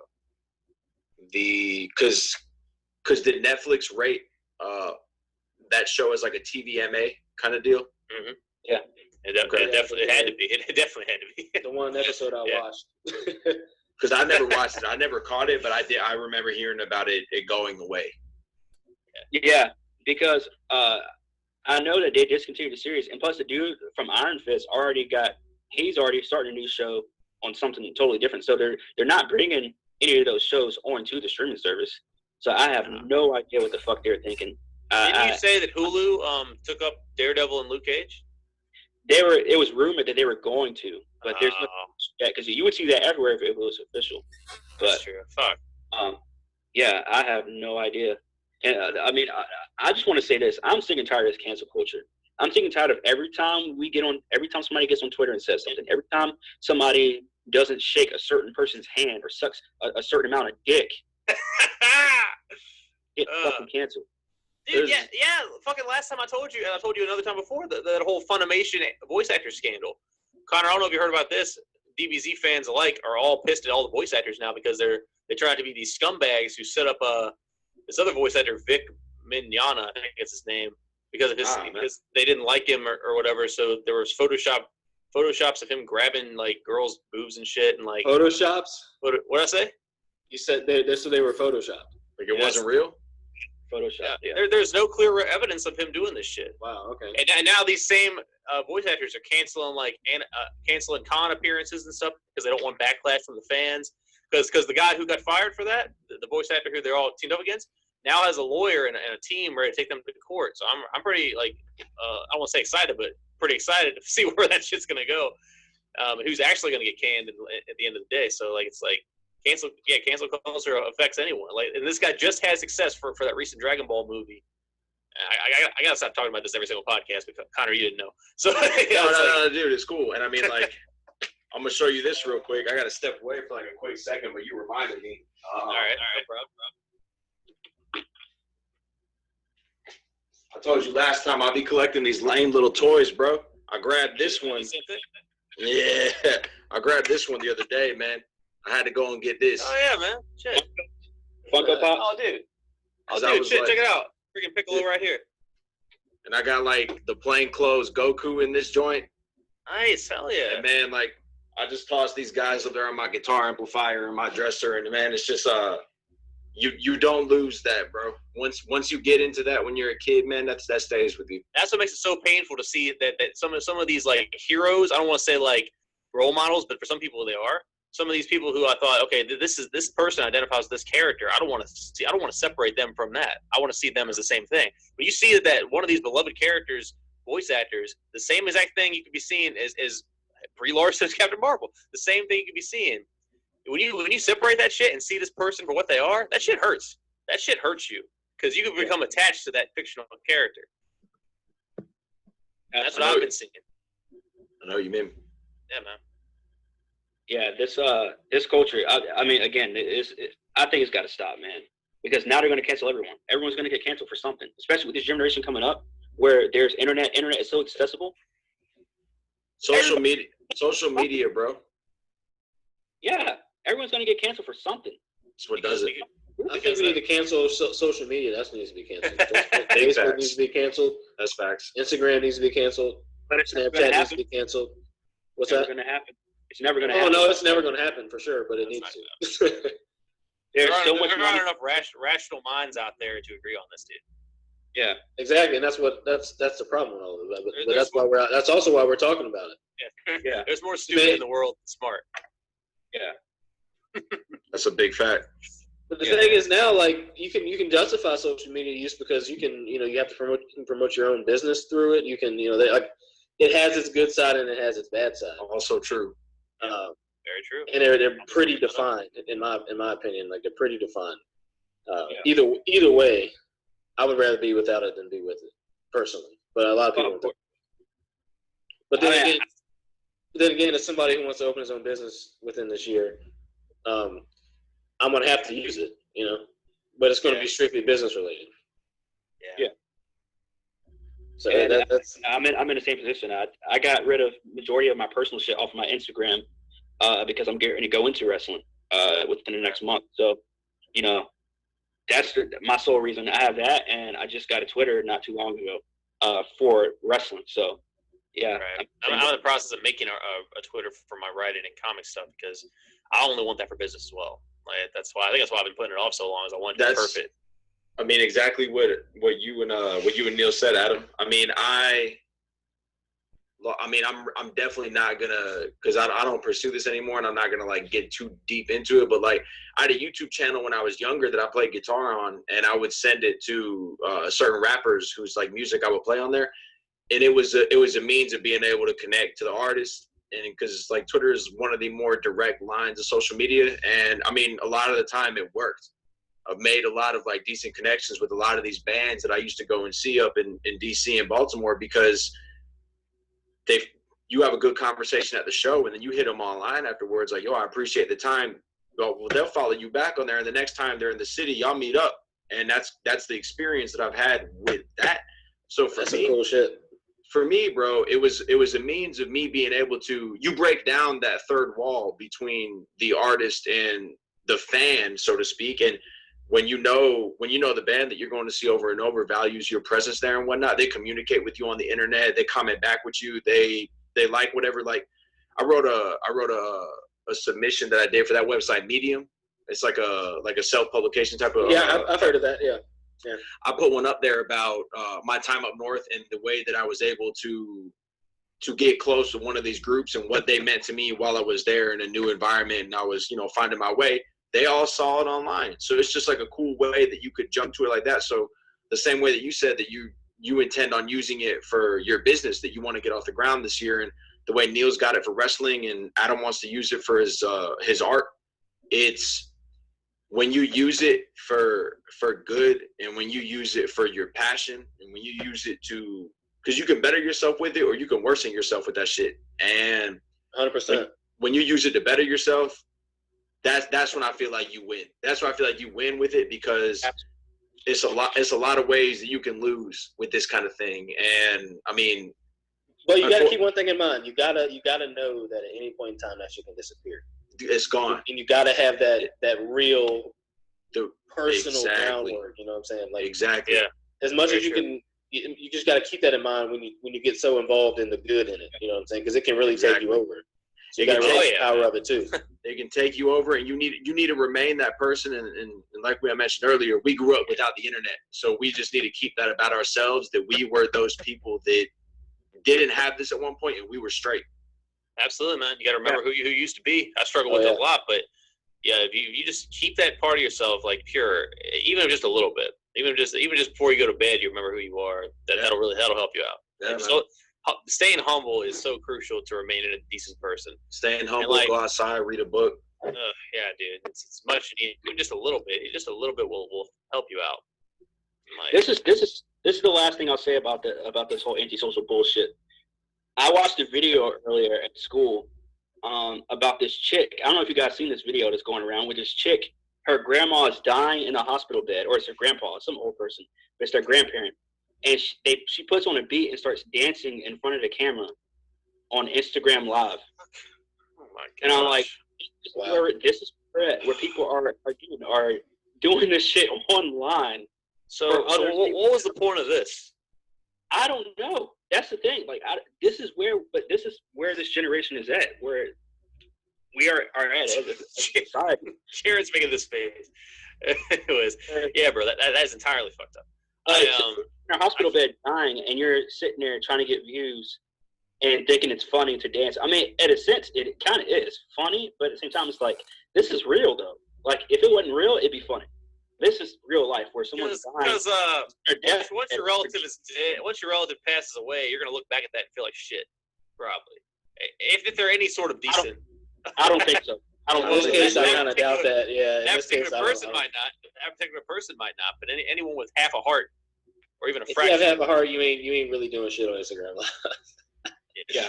did Netflix rate that show as like a TVMA kind of deal? Mm-hmm. Yeah. It definitely had to be. It definitely had to be. The one episode I watched. Because I never watched it. I never caught it, but I remember hearing about it going away. Yeah, because I know that they discontinued the series, and plus the dude from Iron Fist he's already starting a new show on something totally different. So they're not bringing any of those shows onto the streaming service. So I have no idea what the fuck they're thinking. Didn't you say that Hulu took up Daredevil and Luke Cage? It was rumored that they were going to, but there's no because you would see that everywhere if it was official. But that's true. Fuck. Yeah, I have no idea. And I mean, I just want to say this: I'm sick and tired of this cancel culture. I'm sick and tired of every time somebody gets on Twitter and says something, every time somebody doesn't shake a certain person's hand or sucks a certain amount of dick, get fucking canceled. Dude, yeah. Fucking last time I told you, and I told you another time before, that whole Funimation voice actor scandal. Connor, I don't know if you heard about this. DBZ fans alike are all pissed at all the voice actors now because they try to be these scumbags who set up this other voice actor, Vic Mignogna, I think it's his name, because they didn't like him or whatever. So there was photoshops of him grabbing like girls' boobs and shit and like photoshops. What did I say? You said they were photoshopped. Like it wasn't real. Photoshop. Yeah. There's no clear evidence of him doing this shit. Wow. Okay. And now these same voice actors are canceling canceling con appearances and stuff because they don't want backlash from the fans. Because the guy who got fired for that, the voice actor who they're all teamed up against, now has a lawyer and a team ready to take them to court. So I'm pretty I don't want to say excited, but pretty excited to see where that shit's gonna go. Who's actually gonna get canned at the end of the day? So like it's like cancel culture affects anyone. Like, and this guy just had success for that recent Dragon Ball movie. I gotta stop talking about this every single podcast because Connor, you didn't know. So no, dude, it's cool. And I mean, like, I'm gonna show you this real quick. I gotta step away for like a quick second, but you reminded me. All right, no problem. I told you last time I'll be collecting these lame little toys, bro. I grabbed this one. Yeah, I grabbed this one the other day, man. I had to go and get this. Oh yeah, man. Shit. Funko Pop. Oh dude. Shit, like, check it out. Freaking Piccolo right here. And I got like the plain clothes Goku in this joint. Nice, hell yeah. And man, like I just tossed these guys up there on my guitar amplifier and my dresser, and man, it's just you don't lose that, bro. Once you get into that when you're a kid, man, that stays with you. That's what makes it so painful to see that some of these like heroes, I don't want to say like role models, but for some people they are. Some of these people who I thought, okay, this person identifies with this character. I don't want to separate them from that. I want to see them as the same thing. But you see that one of these beloved characters, voice actors, the same exact thing you could be seeing as Brie Larson as Captain Marvel. The same thing you could be seeing. When you separate that shit and see this person for what they are, that shit hurts. That shit hurts you because you can become attached to that fictional character. And that's what I've been seeing. I know you mean. Yeah, man. Yeah, this culture. I mean, again, I think it's got to stop, man. Because now they're going to cancel everyone. Everyone's going to get canceled for something, especially with this generation coming up, where there's internet. Internet is so accessible. Social media, bro. Yeah, everyone's going to get canceled for something. That's what does it. I think we need to cancel social media. That needs to be canceled. Facebook needs to be canceled. That's facts. Instagram needs to be canceled. But it's Snapchat needs to be canceled. What's that? It's never going to happen. It's never going to happen. Oh no, it's never going to happen for sure. But it needs to. There are not enough rational minds out there to agree on this, dude. Yeah, exactly, and that's the problem with all of that. But that's why that's also why we're talking about it. Yeah. There's more stupid in the world than smart. Yeah. That's a big fact. But the thing is now, like you can justify social media use because you have to promote your own business through it. You can it has its good side and it has its bad side. Also true. Very true. And they're pretty defined in my opinion. Like they're pretty defined. Either way, I would rather be without it than be with it personally. But a lot of people don't. But then again, as somebody who wants to open his own business within this year, I'm gonna have to use it, but it's gonna be strictly business related. Yeah. So that's I'm in the same position. I got rid of majority of my personal shit off my Instagram because I'm getting to go into wrestling within the next month. So, that's my sole reason I have that, and I just got a Twitter not too long ago for wrestling. So, yeah. Right. I'm in the process of making a Twitter for my writing and comic stuff because I only want that for business as well. Like I think that's why I've been putting it off so long. Is I want it to be perfect. I mean, exactly what you and Neil said, Adam. I mean, I'm definitely not gonna, because I don't pursue this anymore, and I'm not gonna like get too deep into it. But like, I had a YouTube channel when I was younger that I played guitar on, and I would send it to certain rappers whose like music I would play on there, and it was a means of being able to connect to the artist, and because like Twitter is one of the more direct lines of social media, and I mean, a lot of the time it worked. I've made a lot of like decent connections with a lot of these bands that I used to go and see up in DC and Baltimore because you have a good conversation at the show and then you hit them online afterwards like, yo, I appreciate the time. Well, they'll follow you back on there, and the next time they're in the city, y'all meet up, and that's the experience that I've had with that. So for me, cool shit. For me, bro, it was a means of me being able to break down that third wall between the artist and the fan, so to speak, and when you know the band that you're going to see over and over values your presence there and whatnot, they communicate with you on the internet, they comment back with you, they like whatever. Like I wrote a submission that I did for that website Medium. It's like a self-publication type of I've heard of that. Yeah. I put one up there about my time up north and the way that I was able to get close to one of these groups and what they meant to me while I was there in a new environment and I was, finding my way. They all saw it online. So it's just like a cool way that you could jump to it like that. So the same way that you said that you intend on using it for your business that you want to get off the ground this year, and the way Neil's got it for wrestling and Adam wants to use it for his art, it's when you use it for good and when you use it for your passion and when you use it to, because you can better yourself with it or you can worsen yourself with that shit. And 100%. When you use it to better yourself, that's when I feel like you win. That's when I feel like you win with it, because it's a lot of ways that you can lose with this kind of thing. And I mean, but you got to keep one thing in mind. You gotta know that at any point in time that shit can disappear. It's gone. And you got to have that real, personal exactly. groundwork. You know what I'm saying? Like, exactly. Yeah. As much as you can, you just got to keep that in mind when you get so involved in the good in it. You know what I'm saying? Because it can really take you over. So you got to realize the power of it too. They can take you over, and you need to remain that person. And like I mentioned earlier, we grew up without the internet, so we just need to keep that about ourselves. That we were those people that didn't have this at one point, and we were straight. Absolutely, man. You got to remember who you used to be. I struggle with it a lot, but yeah, if you just keep that part of yourself like pure, even just a little bit, even just before you go to bed, you remember who you are. That'll help you out. Yeah, so staying humble is so crucial to remaining a decent person. Staying humble, go outside, read a book. Yeah, dude, it's much needed. Just a little bit. Just a little bit will help you out. This is the last thing I'll say about this whole antisocial bullshit. I watched a video earlier at school about this chick. I don't know if you guys seen this video that's going around with this chick. Her grandma is dying in a hospital bed, or it's her grandpa, some old person, but it's their grandparent. And she puts on a beat and starts dancing in front of the camera on Instagram Live. Oh my god! And I'm like, this is where people are doing this shit online. So what was the point of this? I don't know. That's the thing. Like, this is where this generation is at, where we are at as a society. Jared's making this face. Anyways, yeah, bro, that is entirely fucked up. In a hospital bed dying, and you're sitting there trying to get views and thinking it's funny to dance. I mean, in a sense, it kind of is funny, but at the same time, it's like, this is real, though. Like, if it wasn't real, it'd be funny. This is real life, where someone's dying. Because once your relative passes away, you're gonna look back at that and feel like shit, probably. If they're any sort of decent. I don't think so. In this case, I kind of doubt that. Yeah, that particular person might not. That particular person might not. But anyone with half a heart, or even a fraction. If you have half a heart, you ain't really doing shit on Instagram Live. Yeah,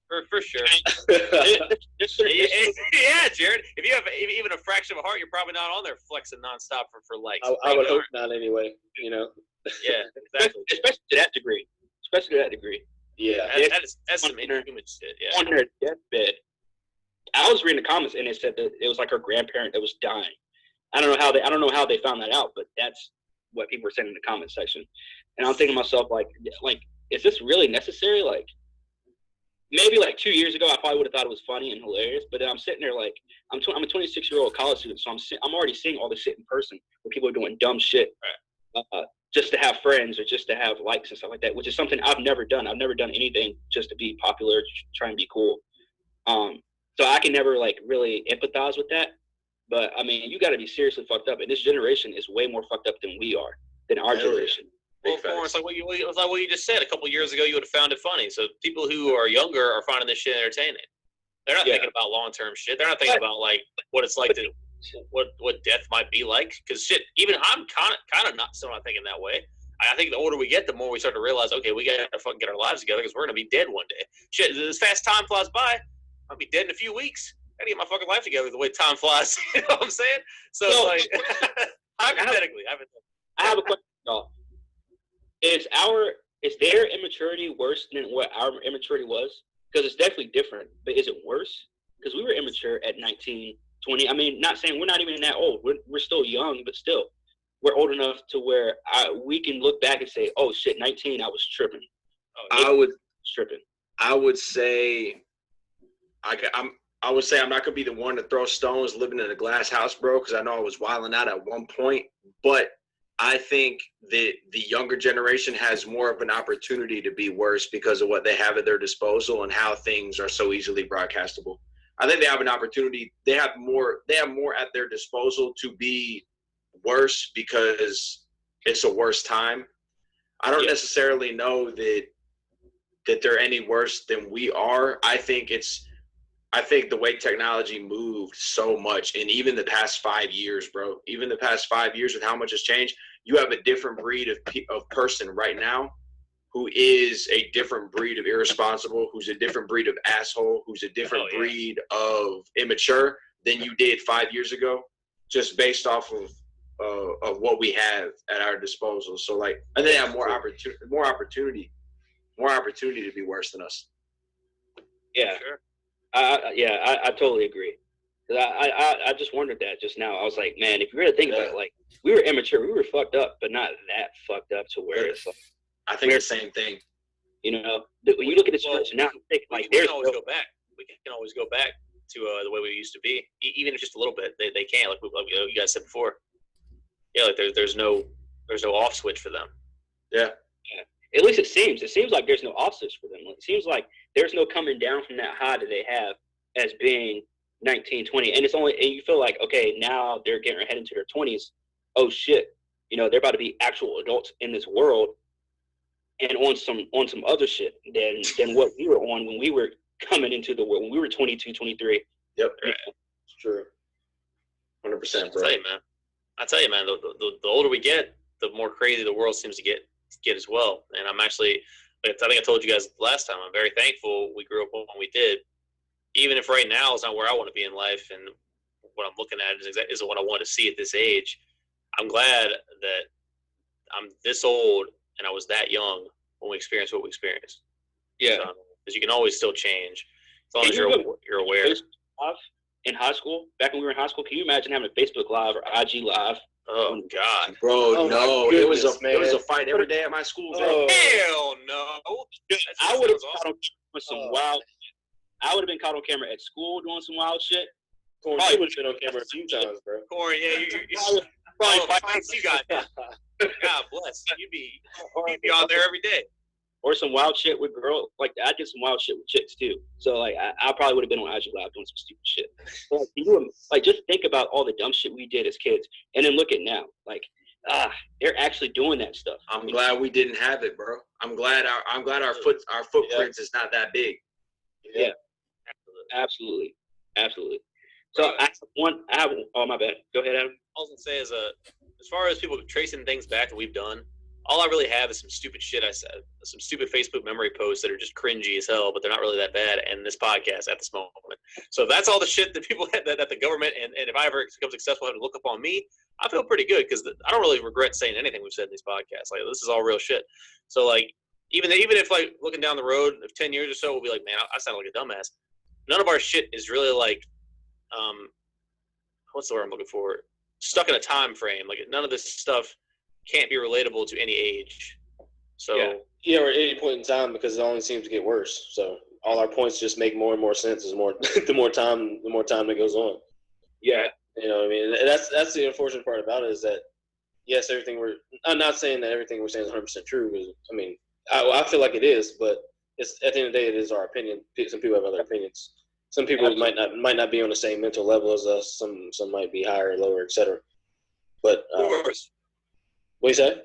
for sure. Yeah, Jared. If you have even a fraction of a heart, you're probably not on there flexing nonstop for likes. I would hope not, anyway. You know. Yeah, exactly. Especially to that degree. Yeah, that's some inhuman shit. Yeah. On their deathbed. I was reading the comments, and it said that it was like her grandparent that was dying. I don't know how they found that out, but that's what people were saying in the comment section. And I'm thinking to myself, like, is this really necessary? Like, maybe like 2 years ago, I probably would have thought it was funny and hilarious. But then I'm sitting there like, I'm a 26-year-old college student, so I'm already seeing all this shit in person where people are doing dumb shit just to have friends or just to have likes and stuff like that, which is something I've never done. I've never done anything just to be popular, try and be cool. So I can never like really empathize with that. But I mean, you got to be seriously fucked up, and this generation is way more fucked up than we are, than our generation. Well, it's like what you just said. A couple of years ago, you would have found it funny. So people who are younger are finding this shit entertaining. They're not thinking about long-term shit. They're not thinking about like what it's like to what death might be like. Because shit, even I'm kind of still not thinking that way. I think the older we get, the more we start to realize, okay, we got to fucking get our lives together because we're gonna be dead one day. Shit, as fast time flies by, I'll be dead in a few weeks. I gotta get my fucking life together the way time flies. You know what I'm saying? So it's like, hypothetically, I have a question, y'all. Is their immaturity worse than what our immaturity was? Because it's definitely different, but is it worse? Because we were immature at 19, 20. I mean, not saying we're not even that old. We're still young, but still, we're old enough to where we can look back and say, "Oh shit, 19, I was tripping." I would say, I'm not gonna be the one to throw stones living in a glass house, bro, because I know I was wilding out at one point. But I think that the younger generation has more of an opportunity to be worse because of what they have at their disposal and how things are so easily broadcastable. I think they have an opportunity. They have more at their disposal to be worse because it's a worse time. I don't necessarily know that they're any worse than we are. I think the way technology moved so much, and even the past 5 years, bro, even the past 5 years with how much has changed, you have a different breed of person right now who is a different breed of irresponsible, who's a different breed of asshole, who's a different breed of immature than you did 5 years ago, just based off of what we have at our disposal. So, like, I think they have more opportunity to be worse than us. Yeah, sure. I totally agree. I just wondered that just now. I was like, man, if you really think about it, like, we were immature, we were fucked up, but not that fucked up to where it's like. I think the same thing. You know, when you look at the situation now, think like we can always go back. We can always go back to the way we used to be, even if just a little bit. They can, like you guys said before. Yeah, like there's no off switch for them. Yeah. At least it seems like there's no off switch for them. It seems like there's no coming down from that high that they have as being 19, 20, and you feel like, okay, now they're getting head into their 20s. Oh shit, you know, they're about to be actual adults in this world. And on some other shit than what we were on when we were coming into the world, when we were 22, 23. Yep. Right. It's true. 100%, bro. I tell you, man, the older we get, the more crazy the world seems to get as well. And I'm actually, I think I told you guys last time, I'm very thankful we grew up when we did. Even if right now is not where I want to be in life and what I'm looking at isn't what I want to see at this age, I'm glad that I'm this old and I was that young when we experienced what we experienced. Yeah. Because you can always still change as long as you're aware. In high school, back when we were in high school, can you imagine having a Facebook Live or IG Live? Oh God, bro, no! It was a fight every day at my school. Hell no! I would have caught on with some wild. I would have been caught on camera at school doing some wild shit. Corn, you would have been on camera a few times, bro. Corn, yeah, you probably fights you got. God bless. You'd be on there every day. Or some wild shit with girls. Like, I did some wild shit with chicks too. So like, I probably would have been on IG Live doing some stupid shit. Like, just think about all the dumb shit we did as kids, and then look at now. Like, they're actually doing that stuff. I'm glad we didn't have it, bro. I'm glad our footprints is not that big. Yeah. Absolutely. So oh my bad. Go ahead, Adam. All I was gonna say is as far as people tracing things back that we've done, all I really have is some stupid shit I said, some stupid Facebook memory posts that are just cringy as hell, but they're not really that bad, and this podcast at this moment. So if that's all the shit that people that the government and if I ever become successful have to look up on me, I feel pretty good because I don't really regret saying anything we've said in these podcasts. Like, this is all real shit. So like even if like looking down the road of 10 years or so, we'll be like, man, I sound like a dumbass. None of our shit is really like what's the word I'm looking for? Stuck in a time frame. Like, none of this stuff can't be relatable to any age. So or at any point in time, because it only seems to get worse. So all our points just make more and more sense as the more time that goes on. Yeah. You know what I mean? And that's the unfortunate part about it is that, yes, I'm not saying that everything we're saying is 100% true. Because, I mean, I feel like it is, but it's at the end of the day, it is our opinion. Some people have other opinions. Some people might not be on the same mental level as us. Some might be higher, lower, etc. But of course. What you say?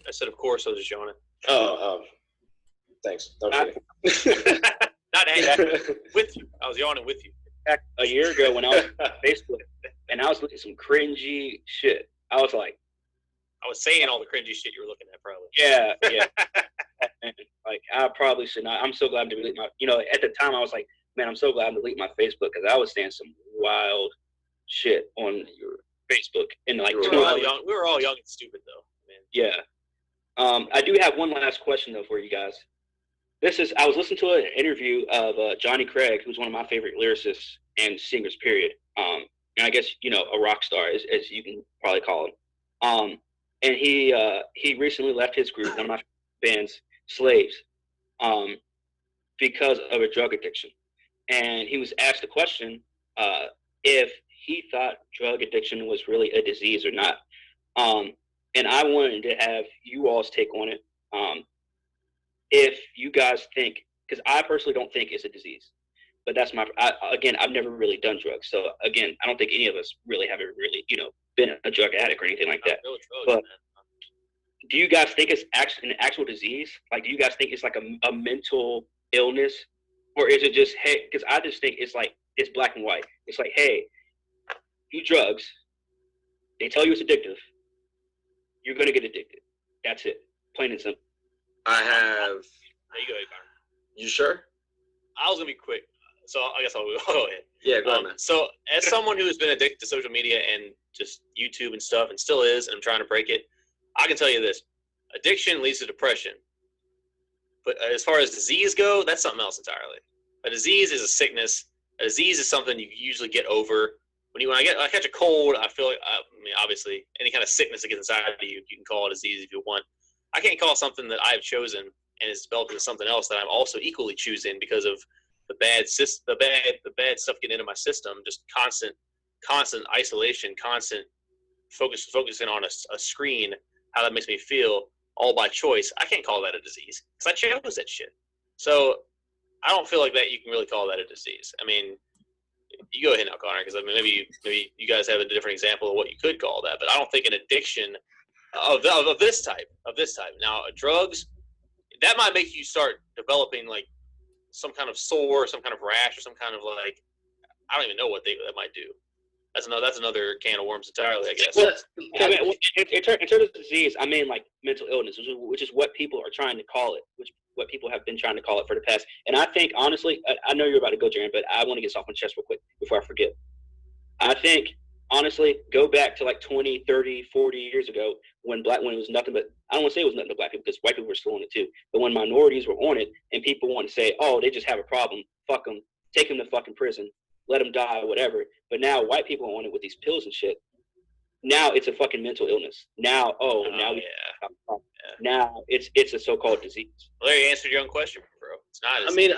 I said, of course. I was just yawning. Oh, thanks. Not angry. With you. I was yawning with you. A year ago when I was on Facebook and I was looking at some cringy shit, I was like, I was saying all the cringy shit you were looking at, probably. Yeah. Like, I probably should not. I'm so glad to delete my. At the time I was like, man, I'm so glad to delete my Facebook because I was saying some wild shit on your Facebook in like we were all young. We were all young and stupid though, man. Yeah. I do have one last question though for you guys. I was listening to an interview of Johnny Craig, who's one of my favorite lyricists and singers, period. And I guess, a rock star, as you can probably call him. And he recently left his group, one of my bands, Slaves, because of a drug addiction. And he was asked the question if he thought drug addiction was really a disease or not. and I wanted to have you all's take on it. If you guys think, because I personally don't think it's a disease, but that's again, I've never really done drugs. So again, I don't think any of us really have really, been a drug addict or anything like that. But do you guys think it's actually an actual disease? Like, do you guys think it's like a mental illness, or is it just, hey, because I just think it's like, it's black and white. It's like, hey, do drugs. They tell you it's addictive. You're going to get addicted. That's it. Plain and simple. I have. There you go, Connor. You sure? I was gonna be quick, so I guess I'll go ahead. Yeah, go ahead, man. So, as someone who has been addicted to social media and just YouTube and stuff, and still is, and I'm trying to break it, I can tell you this: addiction leads to depression. But as far as disease go, that's something else entirely. A disease is a sickness. A disease is something you usually get over. When I catch a cold, I feel like, I mean, obviously, any kind of sickness that gets inside of you, you can call it a disease if you want. I can't call something that I've chosen and is developed into something else that I'm also equally choosing because of the bad stuff getting into my system. Just constant isolation, constant focusing on a screen. How that makes me feel, all by choice. I can't call that a disease because I chose that shit. So I don't feel like that you can really call that a disease. I mean, you go ahead now, Connor, because I mean maybe you guys have a different example of what you could call that, but I don't think an addiction of this type. Now, drugs, that might make you start developing like some kind of sore, some kind of rash, or some kind of like, I don't even know what that might do. That's another can of worms entirely, I guess. Well, I mean, in terms of disease, I mean like mental illness, which is what people are trying to call it, what people have been trying to call it for the past. And I think, honestly, I know you're about to go, Jaren, but I want to get this off my chest real quick before I forget. I think, honestly, go back to like 20, 30, 40 years ago when it was nothing but, I don't want to say it was nothing but black people because white people were still on it too. But when minorities were on it and people want to say, oh, they just have a problem, fuck them, take them to fucking prison, let them die, whatever. But now white people are on it with these pills and shit. Now it's a fucking mental illness. Now it's a so-called disease. Well, there you answered your own question, bro. It's not. I mean,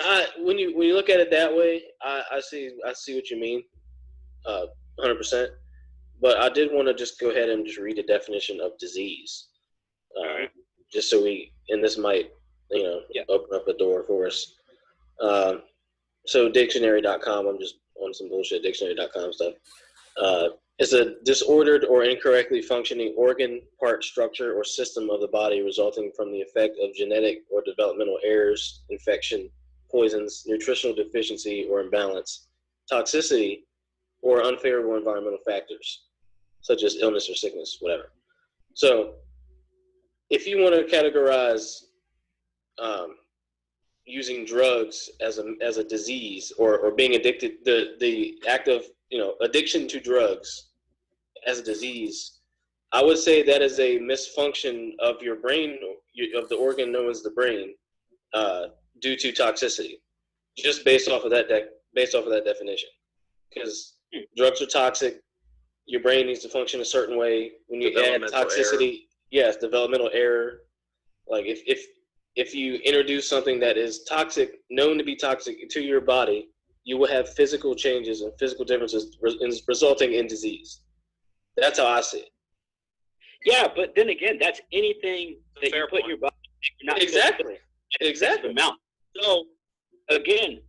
when you look at it that way, I see what you mean, 100%. But I did want to just go ahead and just read the definition of disease, just so and this might open up a door for us. So dictionary.com, I'm just on some bullshit dictionary.com stuff. It's a disordered or incorrectly functioning organ, part, structure, or system of the body resulting from the effect of genetic or developmental errors, infection, poisons, nutritional deficiency or imbalance, toxicity, or unfavorable environmental factors, such as illness or sickness, whatever. So if you want to categorize using drugs as a disease or being addicted, the act of addiction to drugs as a disease, I would say that is a misfunction of your brain, of the organ known as the brain, due to toxicity, just based off of that definition. Because drugs are toxic, your brain needs to function a certain way. When you add toxicity, yes, developmental error. Like if you introduce something that is toxic, known to be toxic to your body, you will have physical changes and physical differences resulting in disease. That's how I see it. Yeah, but then again, that's anything that you put in your body. Not Exactly. Amount. So again,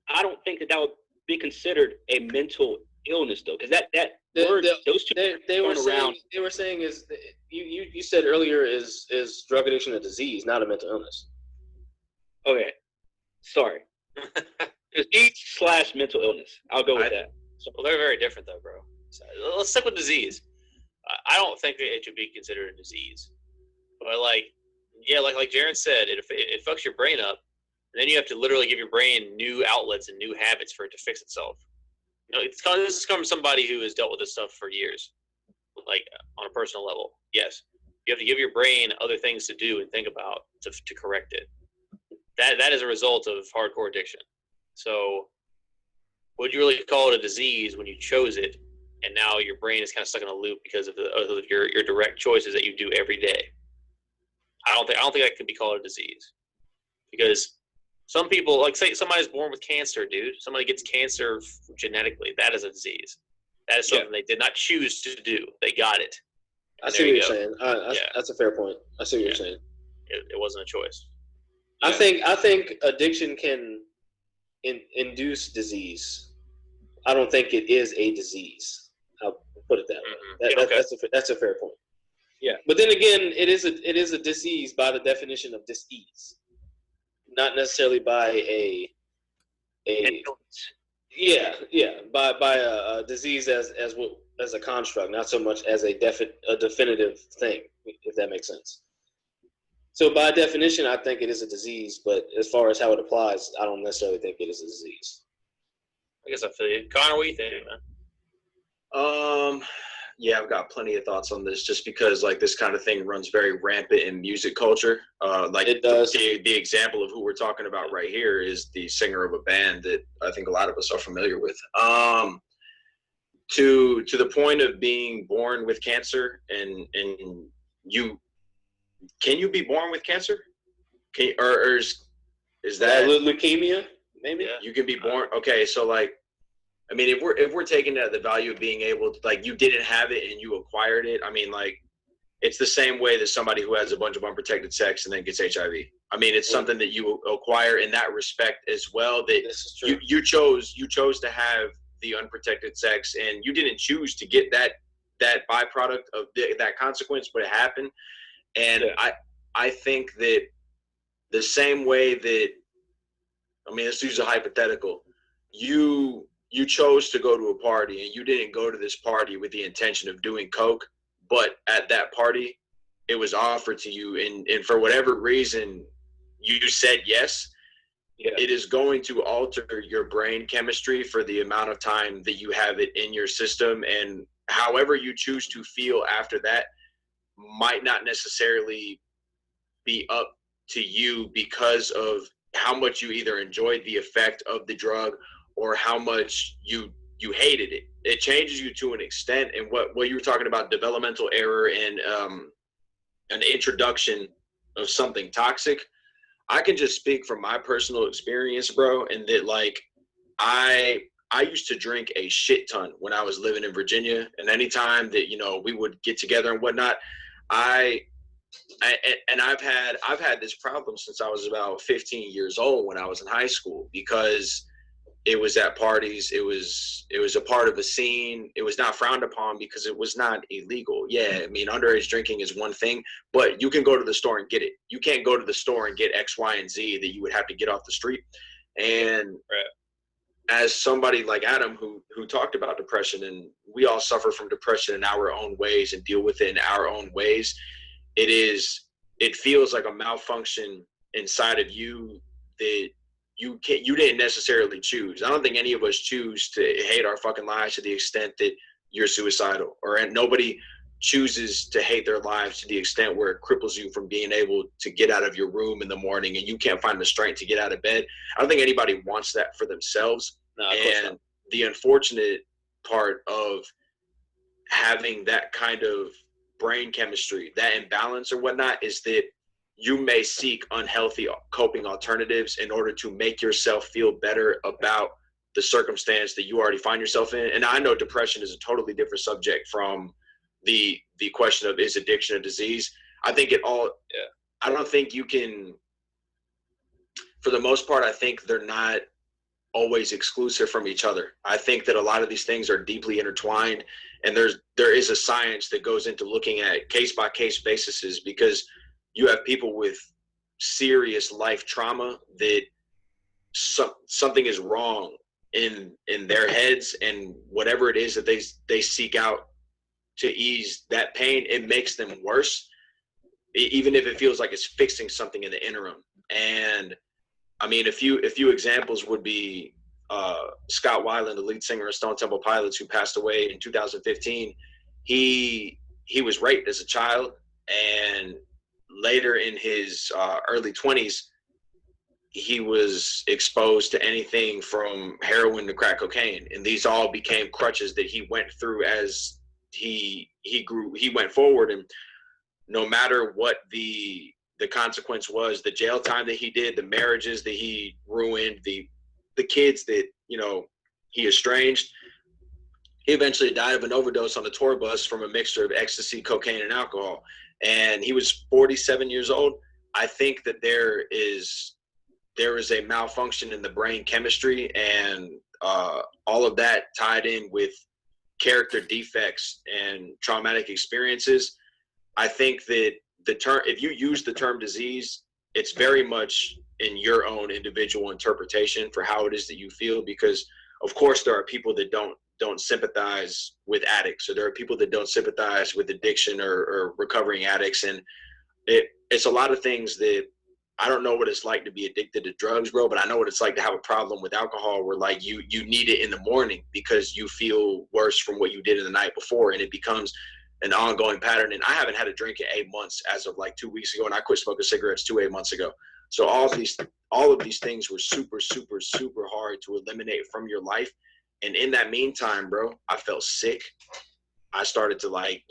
I don't think that would be considered a mental illness, though, because those two they were saying is you said earlier is drug addiction a disease, not a mental illness. Okay, sorry. Disease/mental illness. I'll go with that. Well, they're very different, though, bro. So let's stick with disease. I don't think that it should be considered a disease, but like Jaren said, it fucks your brain up, and then you have to literally give your brain new outlets and new habits for it to fix itself. This is coming from somebody who has dealt with this stuff for years, like on a personal level. Yes, you have to give your brain other things to do and think about to correct it. That is a result of hardcore addiction. So would you really call it a disease when you chose it, and now your brain is kind of stuck in a loop because of your direct choices that you do every day? I don't think that could be called a disease, because some people, like say somebody's born with cancer, dude. Somebody gets cancer genetically. That is a disease. That is something they did not choose to do. They got it. I see what you're saying. Yeah. That's a fair point. I see what you're saying. It wasn't a choice. I think addiction can induce disease. I don't think it is a disease. I'll put it that way. That's a fair point. Yeah. But then again, it is a disease by the definition of dis-ease, not necessarily by a by a disease as a construct, not so much as a definitive thing, if that makes sense. So by definition, I think it is a disease, but as far as how it applies, I don't necessarily think it is a disease. I guess I feel you. Connor, what do you think, man? Yeah, I've got plenty of thoughts on this, just because like this kind of thing runs very rampant in music culture. Like it does. The example of who we're talking about right here is the singer of a band that I think a lot of us are familiar with. To the point of being born with cancer, and can you be born with cancer? Or is that leukemia? Maybe you can be born. Okay, so like, I mean, if we're taking the value of being able to, like, you didn't have it and you acquired it. I mean, like, it's the same way that somebody who has a bunch of unprotected sex and then gets HIV. I mean, it's something that you acquire in that respect as well. That you chose to have the unprotected sex, and you didn't choose to get that byproduct of that consequence, but it happened. And I think that the same way that, I mean, let's use a hypothetical. You chose to go to a party, and you didn't go to this party with the intention of doing coke, but at that party, it was offered to you, and for whatever reason, you said yes. Yeah. It is going to alter your brain chemistry for the amount of time that you have it in your system, and however you choose to feel after that might not necessarily be up to you because of how much you either enjoyed the effect of the drug or how much you hated it. It changes you to an extent, and what you were talking about, developmental error and an introduction of something toxic. I can just speak from my personal experience, bro, and that, like, I used to drink a shit ton when I was living in Virginia, and anytime that, you know, we would get together and whatnot, I've had this problem since I was about 15 years old when I was in high school, because it was at parties, it was a part of a scene. It was not frowned upon because it was not illegal. Yeah, I mean, underage drinking is one thing, but you can go to the store and get it. You can't go to the store and get X, Y, and Z that you would have to get off the street. And as somebody like Adam who talked about depression, and we all suffer from depression in our own ways and deal with it in our own ways, it feels like a malfunction inside of you that you didn't necessarily choose. I don't think any of us choose to hate our fucking lives to the extent that you're suicidal, or nobody chooses to hate their lives to the extent where it cripples you from being able to get out of your room in the morning and you can't find the strength to get out of bed. I don't think anybody wants that for themselves. No, and the unfortunate part of having that kind of brain chemistry, that imbalance or whatnot, is that you may seek unhealthy coping alternatives in order to make yourself feel better about the circumstance that you already find yourself in. And I know depression is a totally different subject from the question of, is addiction a disease? I think I don't think you can, for the most part, I think they're not always exclusive from each other. I think that a lot of these things are deeply intertwined, and there is a science that goes into looking at case-by-case bases, because you have people with serious life trauma that something is wrong in their heads, and whatever it is that they seek out to ease that pain, it makes them worse, even if it feels like it's fixing something in the interim. And I mean, a few examples would be Scott Weiland, the lead singer of Stone Temple Pilots, who passed away in 2015. He was raped as a child, and later in his early 20s, he was exposed to anything from heroin to crack cocaine, and these all became crutches that he went through as he went forward. And no matter what the consequence was, the jail time that he did, the marriages that he ruined, the kids that, you know, he estranged, he eventually died of an overdose on a tour bus from a mixture of ecstasy, cocaine, and alcohol. And he was 47 years old. I think that there is a malfunction in the brain chemistry, and all of that tied in with character defects and traumatic experiences. I think that the term, if you use the term disease, it's very much in your own individual interpretation for how it is that you feel, because of course there are people that don't sympathize with addicts, or there are people that don't sympathize with addiction or recovering addicts. And it's a lot of things that I don't know what it's like to be addicted to drugs, bro, but I know what it's like to have a problem with alcohol where like you need it in the morning because you feel worse from what you did in the night before, and it becomes an ongoing pattern. And I haven't had a drink in 8 months as of like 2 weeks ago, and I quit smoking cigarettes 8 months ago. So all of these things were super, super, super hard to eliminate from your life. And in that meantime, bro, I felt sick. I started to like,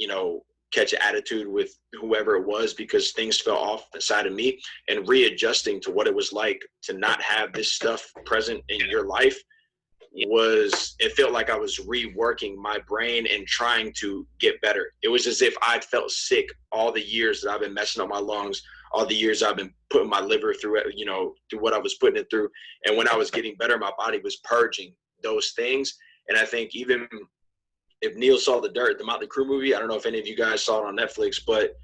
catch an attitude with whoever it was because things fell off inside of me, and readjusting to what it was like to not have this stuff present in your life it felt like I was reworking my brain and trying to get better. It was as if I'd felt sick all the years that I've been messing up my lungs, all the years I've been putting my liver through it, through what I was putting it through. And when I was getting better, my body was purging those things. And I think even if Neil saw The Dirt, the Motley Crue movie, I don't know if any of you guys saw it on Netflix, but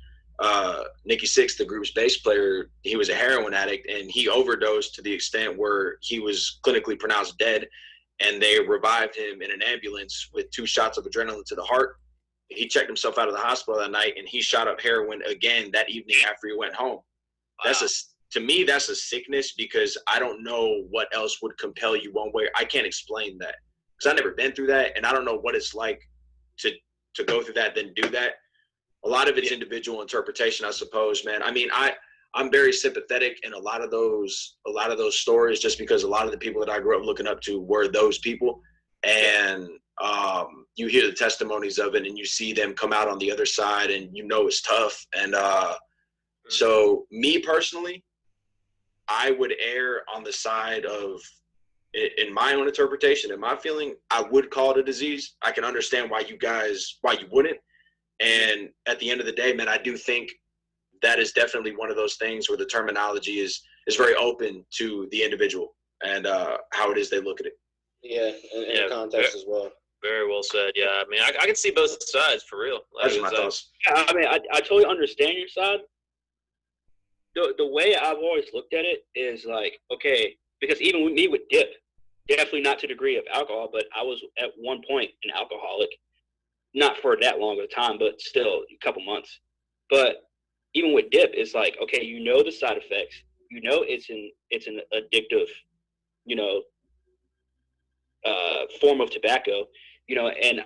Nikki Sixx, the group's bass player, he was a heroin addict, and he overdosed to the extent where he was clinically pronounced dead, and they revived him in an ambulance with 2 shots of adrenaline to the heart. He checked himself out of the hospital that night, and he shot up heroin again that evening after he went home. Wow. To me, that's a sickness, because I don't know what else would compel you one way. I can't explain that because I've never been through that, and I don't know what it's like to go through that, then do that. A lot of it is individual interpretation, I suppose, man. I mean, I'm very sympathetic in a lot of those stories, just because a lot of the people that I grew up looking up to were those people. And you hear the testimonies of it, and you see them come out on the other side, and it's tough. And so me personally, I would err on the side of, in my own interpretation and my feeling, I would call it a disease. I can understand why you wouldn't. And at the end of the day, man, I do think that is definitely one of those things where the terminology is very open to the individual and how it is they look at it. Yeah, and context as well. Very well said. Yeah, I mean, I can see both sides for real. That's my thoughts. Yeah, I mean, I totally understand your side. The way I've always looked at it is like, okay, because even with me with dip, definitely not to the degree of alcohol, but I was at one point an alcoholic, not for that long of a time, but still a couple months. But even with dip, it's like, okay, the side effects, it's an addictive, form of tobacco, and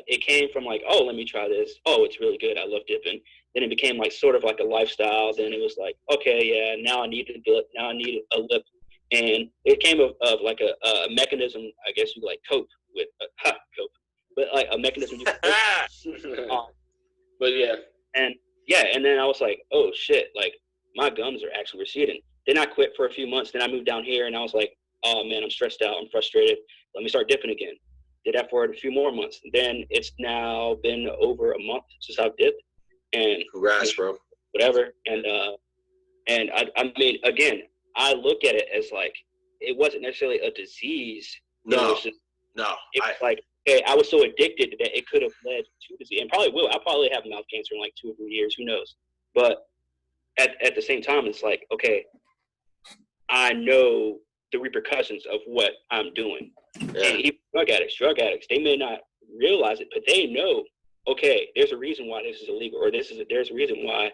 it came from like, oh, let me try this. Oh, it's really good. I love dipping. Then it became like sort of like a lifestyle. Then it was like, okay, yeah, now I need a dip. Now I need a lip. And it came of like a mechanism, I guess you like cope with, cope, but like a mechanism you cope. But yeah. And then I was like, oh shit, like my gums are actually receding. Then I quit for a few months. Then I moved down here, and I was like, oh man, I'm stressed out. I'm frustrated. Let me start dipping again. Did that for a few more months. Then it's now been over a month since I've dipped. And congrats, bro. Whatever. And I mean, again, I look at it as like, it wasn't necessarily a disease. No. It was like, hey, I was so addicted that it could have led to disease, and probably will. I'll probably have mouth cancer in like 2 or 3 years. Who knows? But at the same time, it's like, okay, I know the repercussions of what I'm doing. Yeah. And even drug addicts, they may not realize it, but they know, okay, there's a reason why this is illegal, or there's a reason why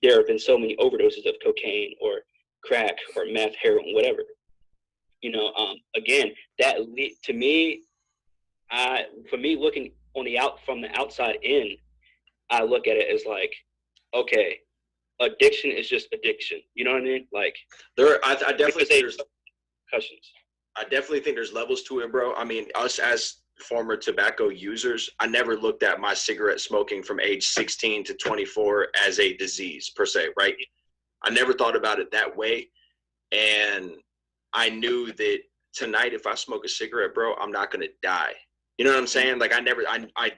there have been so many overdoses of cocaine or crack or meth, heroin, whatever. Again, to me, for me, looking from the outside in, I look at it as like, okay, addiction is just addiction. You know what I mean? Like, I definitely think there's concussions. I definitely think there's levels to it, bro. I mean, us as former tobacco users, I never looked at my cigarette smoking from age 16 to 24 as a disease per se, right? I never thought about it that way. And I knew that tonight, if I smoke a cigarette, bro, I'm not going to die. You know what I'm saying? Like I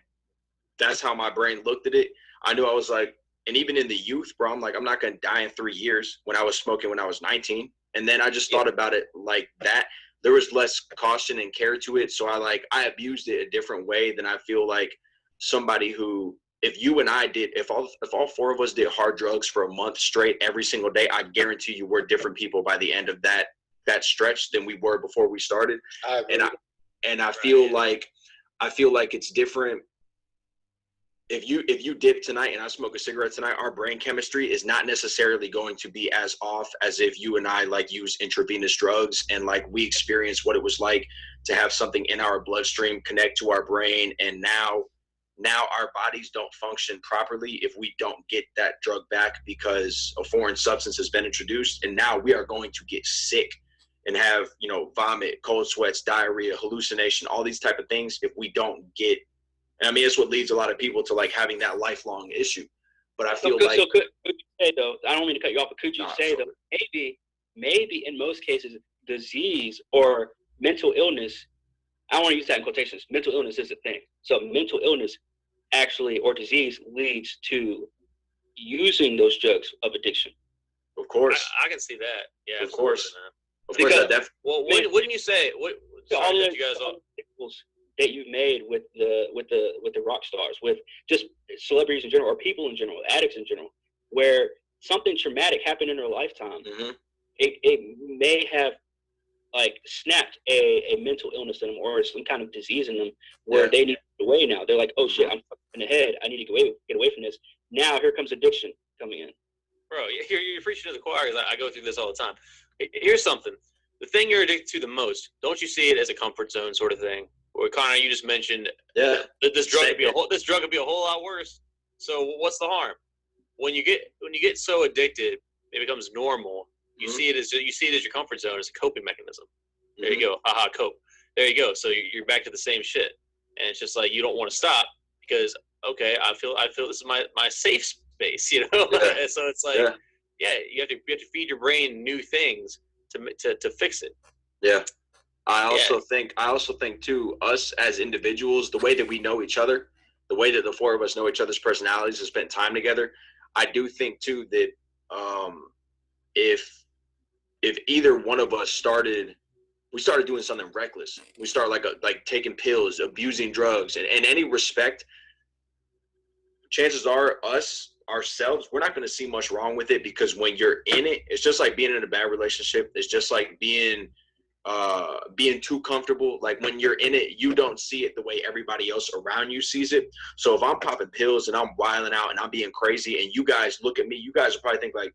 that's how my brain looked at it. I knew I was like, and even in the youth, bro, I'm like, I'm not going to die in 3 years when I was smoking when I was 19. And then I just thought about it like that. There was less caution and care to it. So I abused it a different way than I feel like somebody who, if you and I did, if all 4 of us did hard drugs for a month straight every single day, I guarantee you we're different people by the end of that stretch than we were before we started. I feel like it's different. If you dip tonight and I smoke a cigarette tonight, our brain chemistry is not necessarily going to be as off as if you and I like use intravenous drugs and like we experience what it was like to have something in our bloodstream connect to our brain, and now our bodies don't function properly if we don't get that drug back because a foreign substance has been introduced, and now we are going to get sick and have, you know, vomit, cold sweats, diarrhea, hallucination, all these type of things if we don't get. And I mean, it's what leads a lot of people to like having that lifelong issue. But I feel like. So could you say though? I don't mean to cut you off, but could you say though, maybe in most cases, disease or mental illness. I don't want to use that in quotations. Mental illness is a thing. So mental illness actually or disease leads to using those drugs of addiction. Of course, I can see that. Yeah, of course. Man. Of course, well, wouldn't you say? All of you guys that you've made with the rock stars, with just celebrities in general, or people in general, addicts in general, where something traumatic happened in their lifetime, it may have like snapped a mental illness in them or some kind of disease in them where they need to get away now. They're like, oh shit, I'm in the head. I need to get away from this. Now here comes addiction coming in. Bro, you're preaching to the choir because I go through this all the time. Here's something. The thing you're addicted to the most, don't you see it as a comfort zone sort of thing? Or Connor, you just mentioned that this drug could be a whole lot worse. So what's the harm? When you get so addicted, it becomes normal. You see it as your comfort zone, as a coping mechanism. There you go. Haha, cope. There you go. So you're back to the same shit, and it's just like you don't want to stop because okay, I feel this is my safe space, you know. And so it's like you have to feed your brain new things to fix it. Yeah. I also think too, us as individuals, the way that we know each other, the way that the 4 of us know each other's personalities and spent time together, I do think too that if either one of us started doing something reckless, we start like taking pills, abusing drugs, and in any respect, chances are ourselves, we're not going to see much wrong with it, because when you're in it, it's just like being in a bad relationship. It's just like being too comfortable. Like when you're in it, you don't see it the way everybody else around you sees it. So if I'm popping pills and I'm wilding out and I'm being crazy and you guys look at me, you guys will probably think like,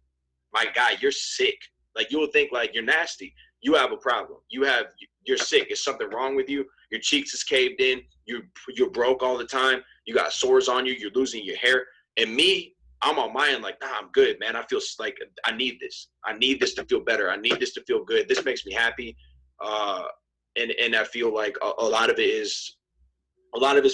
my guy, you're sick. Like you'll think like you're nasty. You have a problem. You're sick. Is something wrong with you? Your cheeks is caved in. You're broke all the time. You got sores on you. You're losing your hair. And me, I'm on my end like, nah, I'm good, man. I feel like I need this. I need this to feel better. I need this to feel good. This makes me happy. And I feel like a lot of it is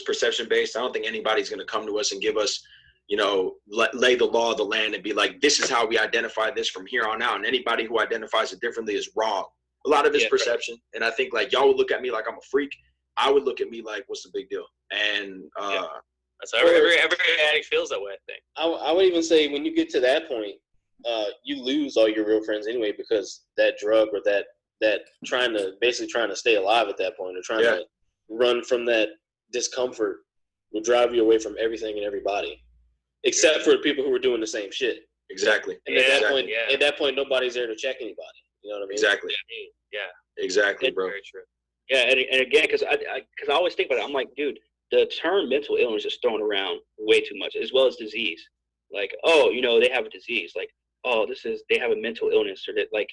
perception based. I don't think anybody's going to come to us and give us, you know, lay the law of the land and be like, this is how we identify this from here on out. And anybody who identifies it differently is wrong. A lot of it's perception. Right. And I think like y'all would look at me like I'm a freak. I would look at me like, what's the big deal? And that's how every addict feels that way, I think. I would even say when you get to that point, you lose all your real friends anyway, because that drug or that trying to stay alive at that point, or trying to run from that discomfort, will drive you away from everything and everybody, except for the people who are doing the same shit. Exactly. And at that point, nobody's there to check anybody. You know what I mean? Exactly. Yeah. Exactly, bro. Very true. Yeah, and again, because I always think about it, I'm like, dude, the term mental illness is thrown around way too much, as well as disease. Like, oh, you know, they have a disease. Like, oh, they have a mental illness, or that, like,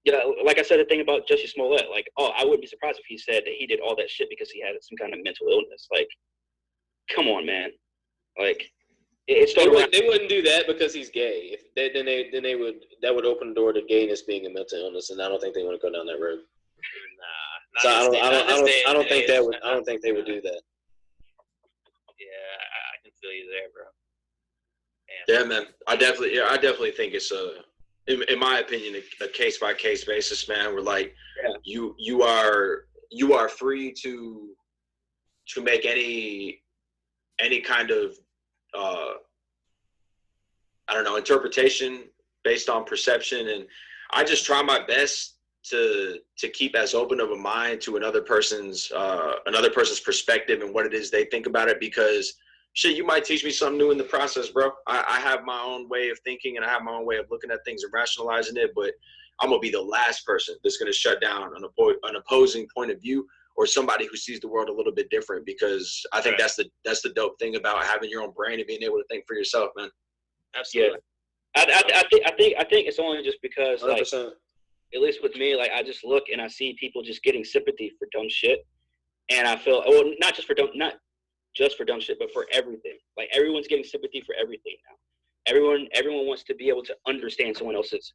yeah, like I said, the thing about Jussie Smollett, like, oh, I wouldn't be surprised if he said that he did all that shit because he had some kind of mental illness. Like, come on, man. Like, they wouldn't do that because he's gay. That would open the door to gayness being a mental illness, and I don't think they want to go down that road. Nah. So I don't think they would do that. Yeah, I can feel you there, bro. Damn. Yeah, man. I definitely think it's in my opinion, a case by case basis, man. We're like, you are free to make any kind of I don't know, interpretation based on perception. And I just try my best to keep as open of a mind to another person's perspective and what it is they think about it, because shit, you might teach me something new in the process, bro. I have my own way of thinking and I have my own way of looking at things and rationalizing it, but I'm gonna be the last person that's gonna shut down an opposing point of view or somebody who sees the world a little bit different, because I think that's the dope thing about having your own brain and being able to think for yourself, man. Absolutely. Yeah. I think it's only just because, like, 100%. at least with me, like, I just look and I see people just getting sympathy for dumb shit, and I feel, well, not just for dumb shit, but for everything. Like, everyone's getting sympathy for everything now. Everyone wants to be able to understand someone else's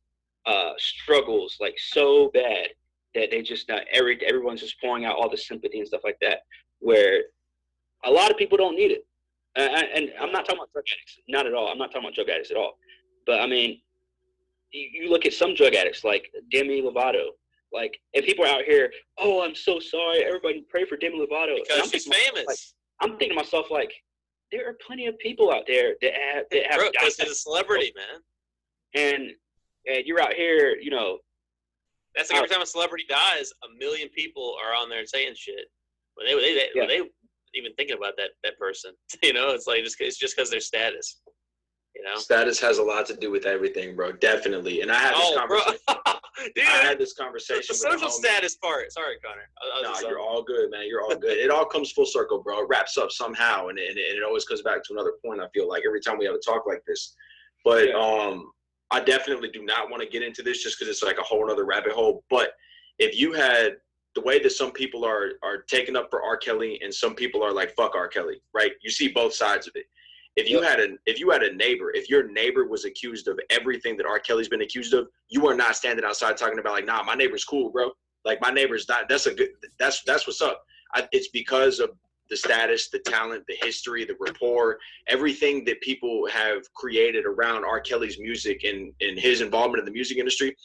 struggles, like, so bad that they just not everyone's just pouring out all the sympathy and stuff like that, where a lot of people don't need it. And I'm not talking about drug addicts, not at all. I'm not talking about drug addicts at all. But I mean, you look at some drug addicts like Demi Lovato, like, and people are out here, oh, I'm so sorry, everybody pray for Demi Lovato. Because she's famous. Like, I'm thinking to myself, like, there are plenty of people out there that have because she's a celebrity, man. And you're out here, you know. That's like every time a celebrity dies, 1 million people are on there saying shit. When they even thinking about that person, you know, it's like it's just because their status, you know. Status has a lot to do with everything, bro. Definitely. And I had this conversation. Dude, I had this conversation. The social status part. Sorry, Connor. No, you're all good, man. You're all good. It all comes full circle, bro. It wraps up somehow, and it always comes back to another point. I feel like every time we have a talk like this, but I definitely do not want to get into this just because it's like a whole other rabbit hole. But if you had the way that some people are taking up for R. Kelly and some people are like, fuck R. Kelly, right? You see both sides of it. If you had a neighbor, if your neighbor was accused of everything that R. Kelly's been accused of, you are not standing outside talking about like, nah, my neighbor's cool, bro. Like, my neighbor's not. That's what's up. It's because of the status, the talent, the history, the rapport, everything that people have created around R. Kelly's music and his involvement in the music industry.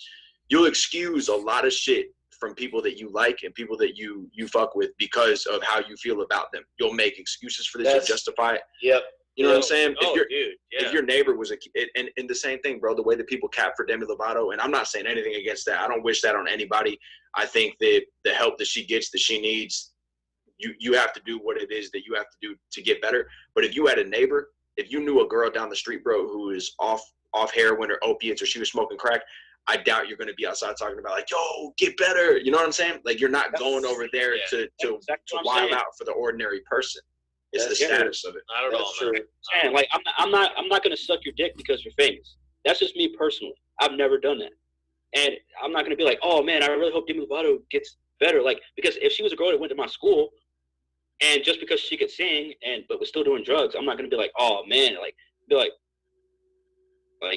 You'll excuse a lot of shit from people that you like and people that you fuck with because of how you feel about them. You'll make excuses for this. You'll justify it. Yep. You know what I'm saying? Dude, if your neighbor was and the same thing, bro, the way that people cap for Demi Lovato, and I'm not saying anything against that. I don't wish that on anybody. I think that the help that she gets, that she needs, you have to do what it is that you have to do to get better. But if you had a neighbor, if you knew a girl down the street, bro, who is off heroin or opiates, or she was smoking crack, I doubt you're going to be outside talking about like, yo, get better. You know what I'm saying? Like, you're not going over there to wild out for the ordinary person. It's the status of it. I don't know, man. Man, like, I'm not going to suck your dick because you're famous. That's just me personally. I've never done that. And I'm not going to be like, oh, man, I really hope Demi Lovato gets better. Like, because if she was a girl that went to my school, and just because she could sing but was still doing drugs, I'm not going to be like, oh, man, like, be like,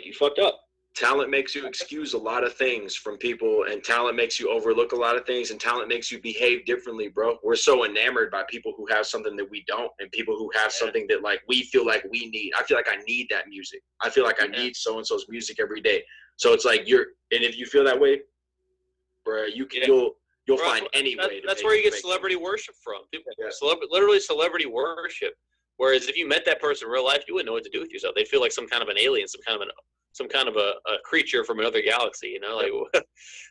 you fucked up. Talent makes you excuse a lot of things from people, and talent makes you overlook a lot of things, and talent makes you behave differently, bro. We're so enamored by people who have something that we don't, and people who have something that like we feel like we need. I feel like I need that music. I feel like I need so-and-so's music every day. So it's like and if you feel that way, bro, you'll find any way. That's where you get celebrity worship from. People, literally celebrity worship. Whereas if you met that person in real life, you wouldn't know what to do with yourself. They feel like some kind of an alien, some kind of a creature from another galaxy. You know, like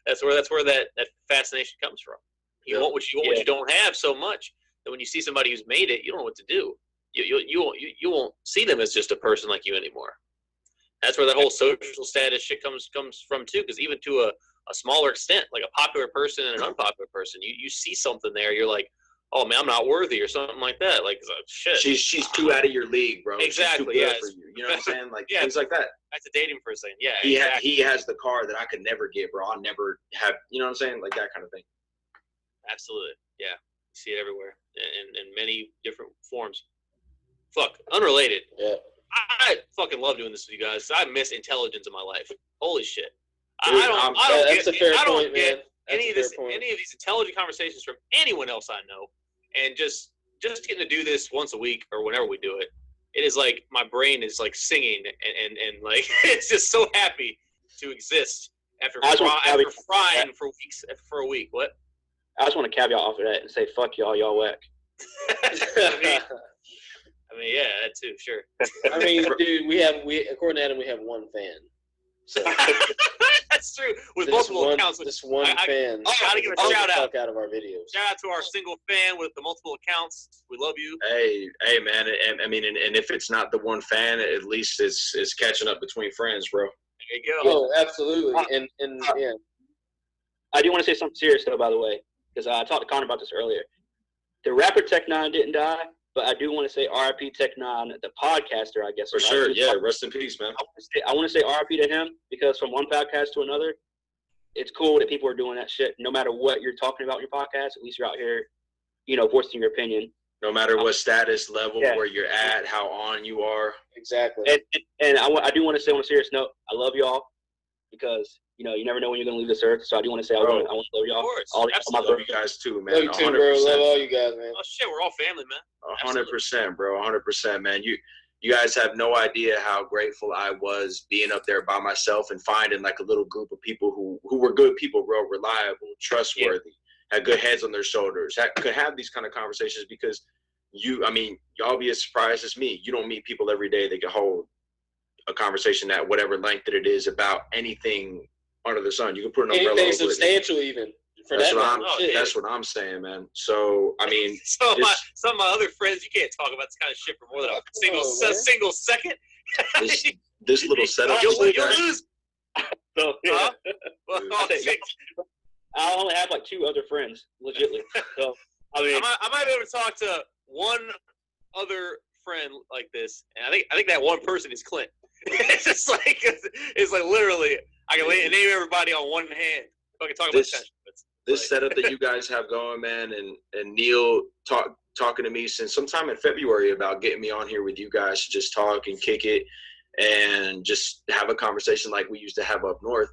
that's where that fascination comes from. You want what you don't have so much that when you see somebody who's made it, you don't know what to do. You won't see them as just a person like you anymore. That's where that whole social status shit comes from too. Because even to a smaller extent, like a popular person and an unpopular person, you see something there, you're like, oh man, I'm not worthy or something like that. Like, shit. She's too out of your league, bro. Exactly. She's too good for you. You know what I'm saying? Like things like that. Back to dating for a second. Yeah. He has the car that I could never get, bro. I'll never have. You know what I'm saying? Like that kind of thing. Absolutely. Yeah. You see it everywhere in many different forms. Fuck. Unrelated. Yeah. I fucking love doing this with you guys. I miss intelligence in my life. Holy shit. Dude, that's a fair point, man. Any of these intelligent conversations from anyone else I know, and just getting to do this once a week or whenever we do it, it is like my brain is like singing and like it's just so happy to exist after frying for a week. What? I just want to caveat off of that and say, fuck y'all whack. I mean, yeah, that too, sure. I mean, dude, according to Adam, we have one fan. So that's true. With multiple accounts. This one fan. I gotta give a shout out. Out of our videos. Shout out to our single fan with the multiple accounts. We love you. Hey, man. And I mean, and if it's not the one fan, at least it's catching up between friends, bro. There you go. Oh, absolutely. And yeah. I do want to say something serious though, by the way, because I talked to Connor about this earlier. The rapper Tech9 didn't die, but I do want to say RIP Tech9, the podcaster, I guess. For sure, yeah. Rest in peace, man. I want to say RIP to him because from one podcast to another, it's cool that people are doing that shit. No matter what you're talking about in your podcast, at least you're out here, voicing your opinion. No matter what status level, where you're at, how on you are. Exactly. And I do want to say on a serious note, I love y'all because, you never know when you're going to leave this earth. So I do want to say I want to love y'all. Of course. I love you guys too, man. Love you too, bro. Love all you guys, man. Oh, shit, we're all family, man. 100%, bro. 100%, man. You guys have no idea how grateful I was being up there by myself and finding like a little group of people who were good people, bro, reliable, trustworthy, had good heads on their shoulders, could have these kind of conversations because y'all be as surprised as me. You don't meet people every day that can hold a conversation at whatever length that it is about anything under the sun. You can put an umbrella over anything substantial even. That's what I'm saying, man. So I mean, some of my other friends, you can't talk about this kind of shit for more than a single second. this little setup. You'll lose. So, yeah. I only have like 2 other friends, legitly. So I mean, I might be able to talk to one other friend like this, and I think that one person is Clint. it's like literally, I can name everybody on one hand. If I can talk about this setup that you guys have going, man, and Neil talking to me since sometime in February about getting me on here with you guys to just talk and kick it and just have a conversation like we used to have up north.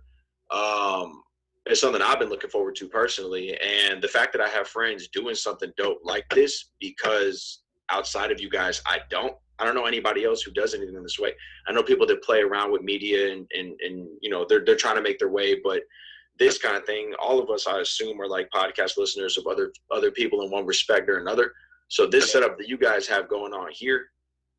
It's something I've been looking forward to personally, and the fact that I have friends doing something dope like this, because outside of you guys, I don't know anybody else who does anything this way. I know people that play around with media and they're trying to make their way, but this kind of thing, all of us, I assume, are like podcast listeners of other people in one respect or another. So this setup that you guys have going on here,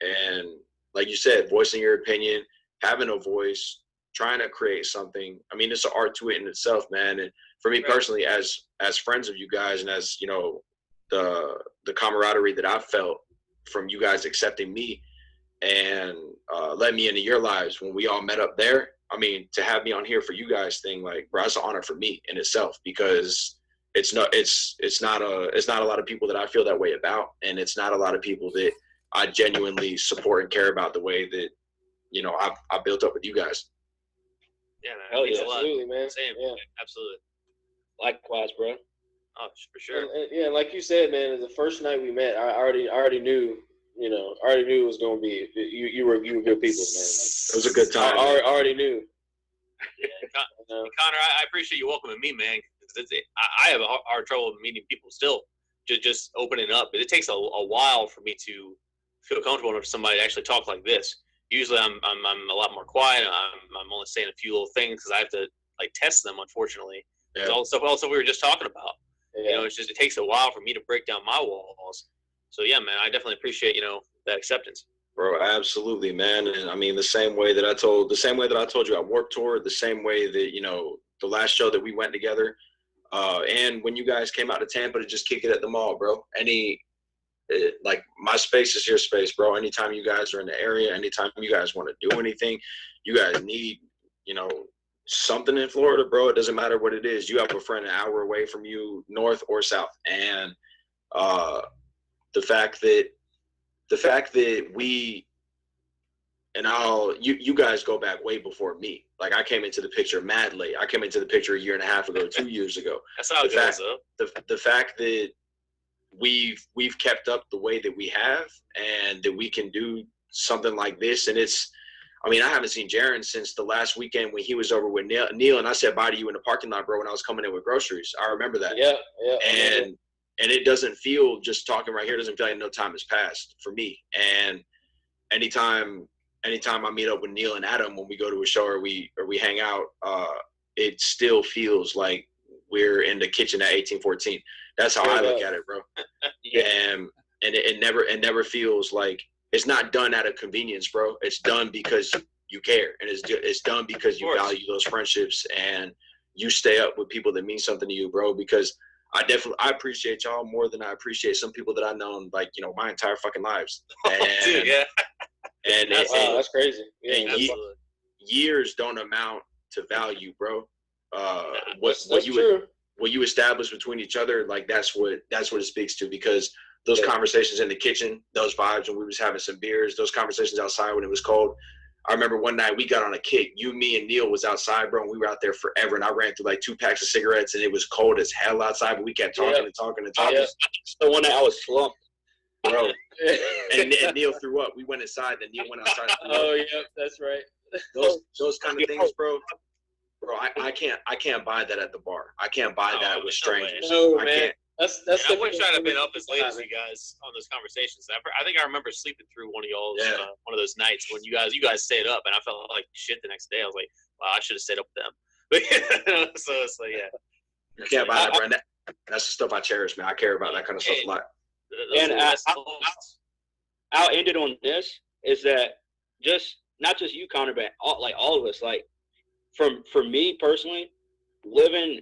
and like you said, voicing your opinion, having a voice, trying to create something. I mean, it's an art to it in itself, man. And for me personally, as friends of you guys, and as the camaraderie that I've felt from you guys accepting me and letting me into your lives when we all met up there. I mean, to have me on here for you guys thing, like, bro, it's an honor for me in itself, because it's not a lot of people that I feel that way about, and it's not a lot of people that I genuinely support and care about the way that I built up with you guys. Yeah, man. Hell yeah, absolutely, man. Same, yeah, absolutely. Likewise, bro. Oh, for sure. And, yeah, like you said, man, the first night we met, I already knew. I already knew it was gonna be. You were good people, man. It was a good time. I already knew. Yeah, Connor, I appreciate you welcoming me, man. I have a hard trouble meeting people still, just opening up. But it takes a while for me to feel comfortable enough for somebody to actually talk like this. Usually, I'm a lot more quiet. I'm only saying a few little things because I have to test them. Unfortunately, all the stuff we were just talking about. Yeah. It takes a while for me to break down my walls. So yeah, man, I definitely appreciate that acceptance. Bro, absolutely, man. And I mean, the same way that I told you at Warped Tour, the same way that the last show that we went together, and when you guys came out to Tampa to just kick it at the mall, bro. My space is your space, bro. Anytime you guys are in the area, anytime you guys want to do anything, you guys need something in Florida, bro. It doesn't matter what it is. You have a friend an hour away from you, north or south, and the fact that we, and you guys go back way before me. Like, I came into the picture mad late. I came into the picture a year and a half ago, 2 years ago. That's how it goes, though. The fact that we've kept up the way that we have, and that we can do something like this, and I haven't seen Jaron since the last weekend when he was over with Neil, and I said bye to you in the parking lot, bro, when I was coming in with groceries. I remember that. Yeah. And it doesn't feel, just talking right here, doesn't feel like no time has passed for me. And anytime I meet up with Neil and Adam when we go to a show or we hang out, it still feels like we're in the kitchen at 1814. That's how I look at it, bro. and it never feels like it's not done out of convenience, bro. It's done because you care, and it's done because you value those friendships, and you stay up with people that mean something to you, bro. Because I appreciate y'all more than I appreciate some people that I've known, like, you know, my entire fucking lives. And, Dude, yeah. And that's crazy. Yeah, and years don't amount to value, bro. That's true. What you establish between each other, like that's what it speaks to. Because those conversations in the kitchen, those vibes when we was having some beers, those conversations outside when it was cold. I remember one night we got on a kick. You, me, and Neil was outside, bro, and we were out there forever. And I ran through like 2 packs of cigarettes, and it was cold as hell outside, but we kept talking and talking and talking. Yeah. The one night I was slumped, bro. and Neil threw up. We went inside, then Neil went outside. Oh, yeah, that's right. Those kind of things, bro. Bro, I can't buy that at the bar. I can't buy that with strangers. No, I man. can't. I wish I'd have been up as late as you guys on those conversations. I think I remember sleeping through one of y'all's one of those nights when you guys stayed up, and I felt like shit the next day. I was like, wow, I should have stayed up with them. But so it's like, yeah, you can't buy that, bro. That's the stuff I cherish, man. I care about that kind of stuff a lot. And I'll end it on this: is that not just you, Connor, but all of us. Like, for me personally, living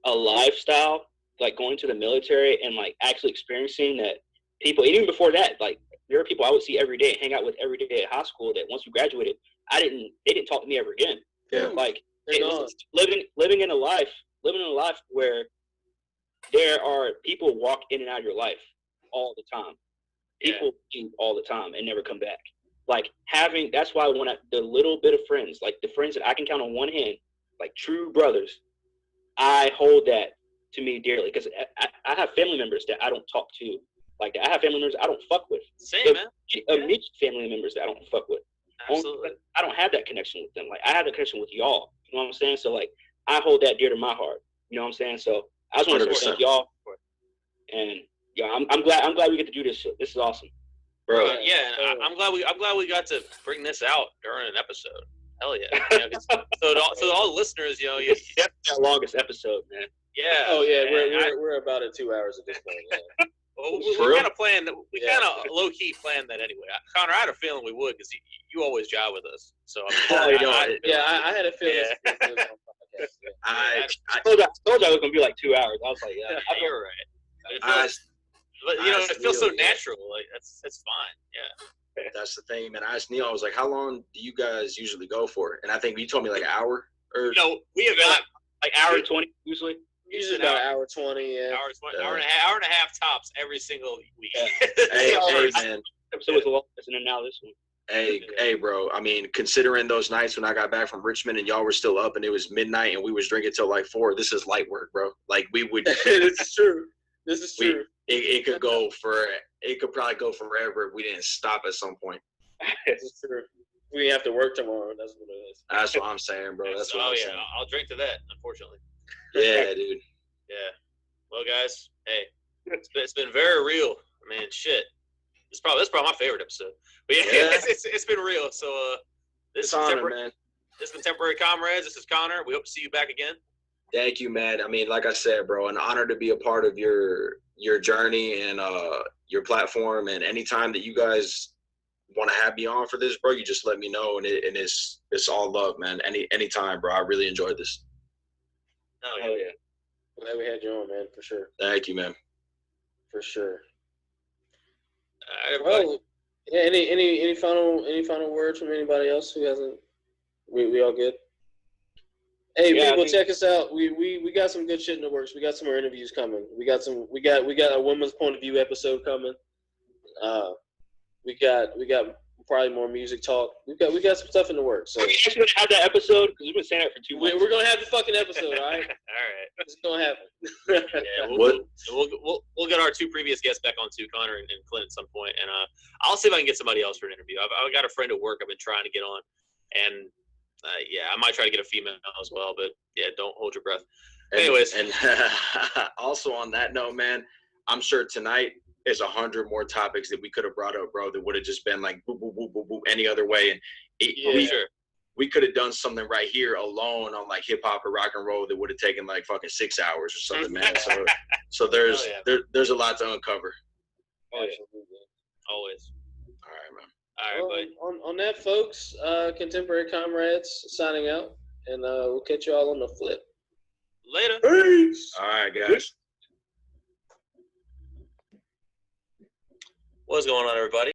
a lifestyle, like going to the military and like actually experiencing that people, even before that, like there are people I would see every day, hang out with every day at high school that once we graduated, they didn't talk to me ever again. Yeah. Like living in a life where there are people walk in and out of your life all the time. People leave all the time and never come back. Like that's why the little bit of friends, like the friends that I can count on one hand, like true brothers, I hold that to me dearly, because I have family members that I don't talk to like that. I have family members I don't fuck with. Same, man. Immediate family members that I don't fuck with. Absolutely. I don't have that connection with them. Like I have the connection with y'all. You know what I'm saying? So like I hold that dear to my heart. You know what I'm saying? So I just want to thank y'all. And I'm glad we get to do this. This is awesome, bro. I'm glad we got to bring this out during an episode. Hell yeah. So to all the listeners, it's the longest episode, man. Yeah. Oh yeah, we're about at 2 hours at this point. Yeah. Well, we kind of planned. We kind of low key planned that anyway. Connor, I had a feeling we would, because you always jive with us. So I had a feeling. Yeah. I told you it was gonna be like 2 hours. I was like, you're right. But it feels so natural. Like that's fine. Yeah. That's the thing, man. I asked Neil, I was like, how long do you guys usually go for? And I think you told me like an hour. Or we have like hour 20 usually. Usually about an hour 20, yeah. Hour and a half tops every single week. Yeah. hey, man. Episode was a long and now this one. Hey, bro. I mean, considering those nights when I got back from Richmond and y'all were still up and it was midnight and we was drinking till like 4, this is light work, bro. Like we would. This is true. It could probably go forever if we didn't stop at some point. It's true. We have to work tomorrow. That's what it is. That's what I'm saying, bro. That's what I'm saying. I'll drink to that, unfortunately. Yeah, dude. Yeah. Well, guys, hey, it's been very real. I mean, shit. That's probably my favorite episode. But yeah. It's been real. So this has been Temporary Comrades. This is Connor. We hope to see you back again. Thank you, man. I mean, like I said, bro, an honor to be a part of your journey and your platform. And anytime that you guys want to have me on for this, bro, you just let me know. And it's all love, man. Anytime, bro. I really enjoyed this. Oh yeah. Glad we had you on, man, for sure. Thank you, man. For sure. All right, well, yeah. Any final words from anybody else who hasn't? We all good? Hey, people, check us out. We got some good shit in the works. We got some more interviews coming. We got a women's point of view episode coming. We got probably more music talk. We got some stuff in the works. So we're actually gonna have that episode because we've been saying it for 2 weeks. We're gonna have the fucking episode, all right? All right. It's gonna happen. Yeah, we'll get our 2 previous guests back on too, Connor and Clint at some point, and I'll see if I can get somebody else for an interview. I've got a friend at work I've been trying to get on, and I might try to get a female as well, but yeah, don't hold your breath. Anyways, and also on that note, man, I'm sure tonight is 100 more topics that we could have brought up, bro, that would have just been like boop, boop, boop, boop, boop, any other way. And we could have done something right here alone on like hip hop or rock and roll that would have taken like fucking 6 hours or something, man. So there's a lot to uncover. Oh, yeah. Absolutely. Always. All right, man. All right, Well, buddy. on that, folks, Contemporary Comrades signing out, and we'll catch you all on the flip. Later. Peace. All right, guys. What's going on, everybody?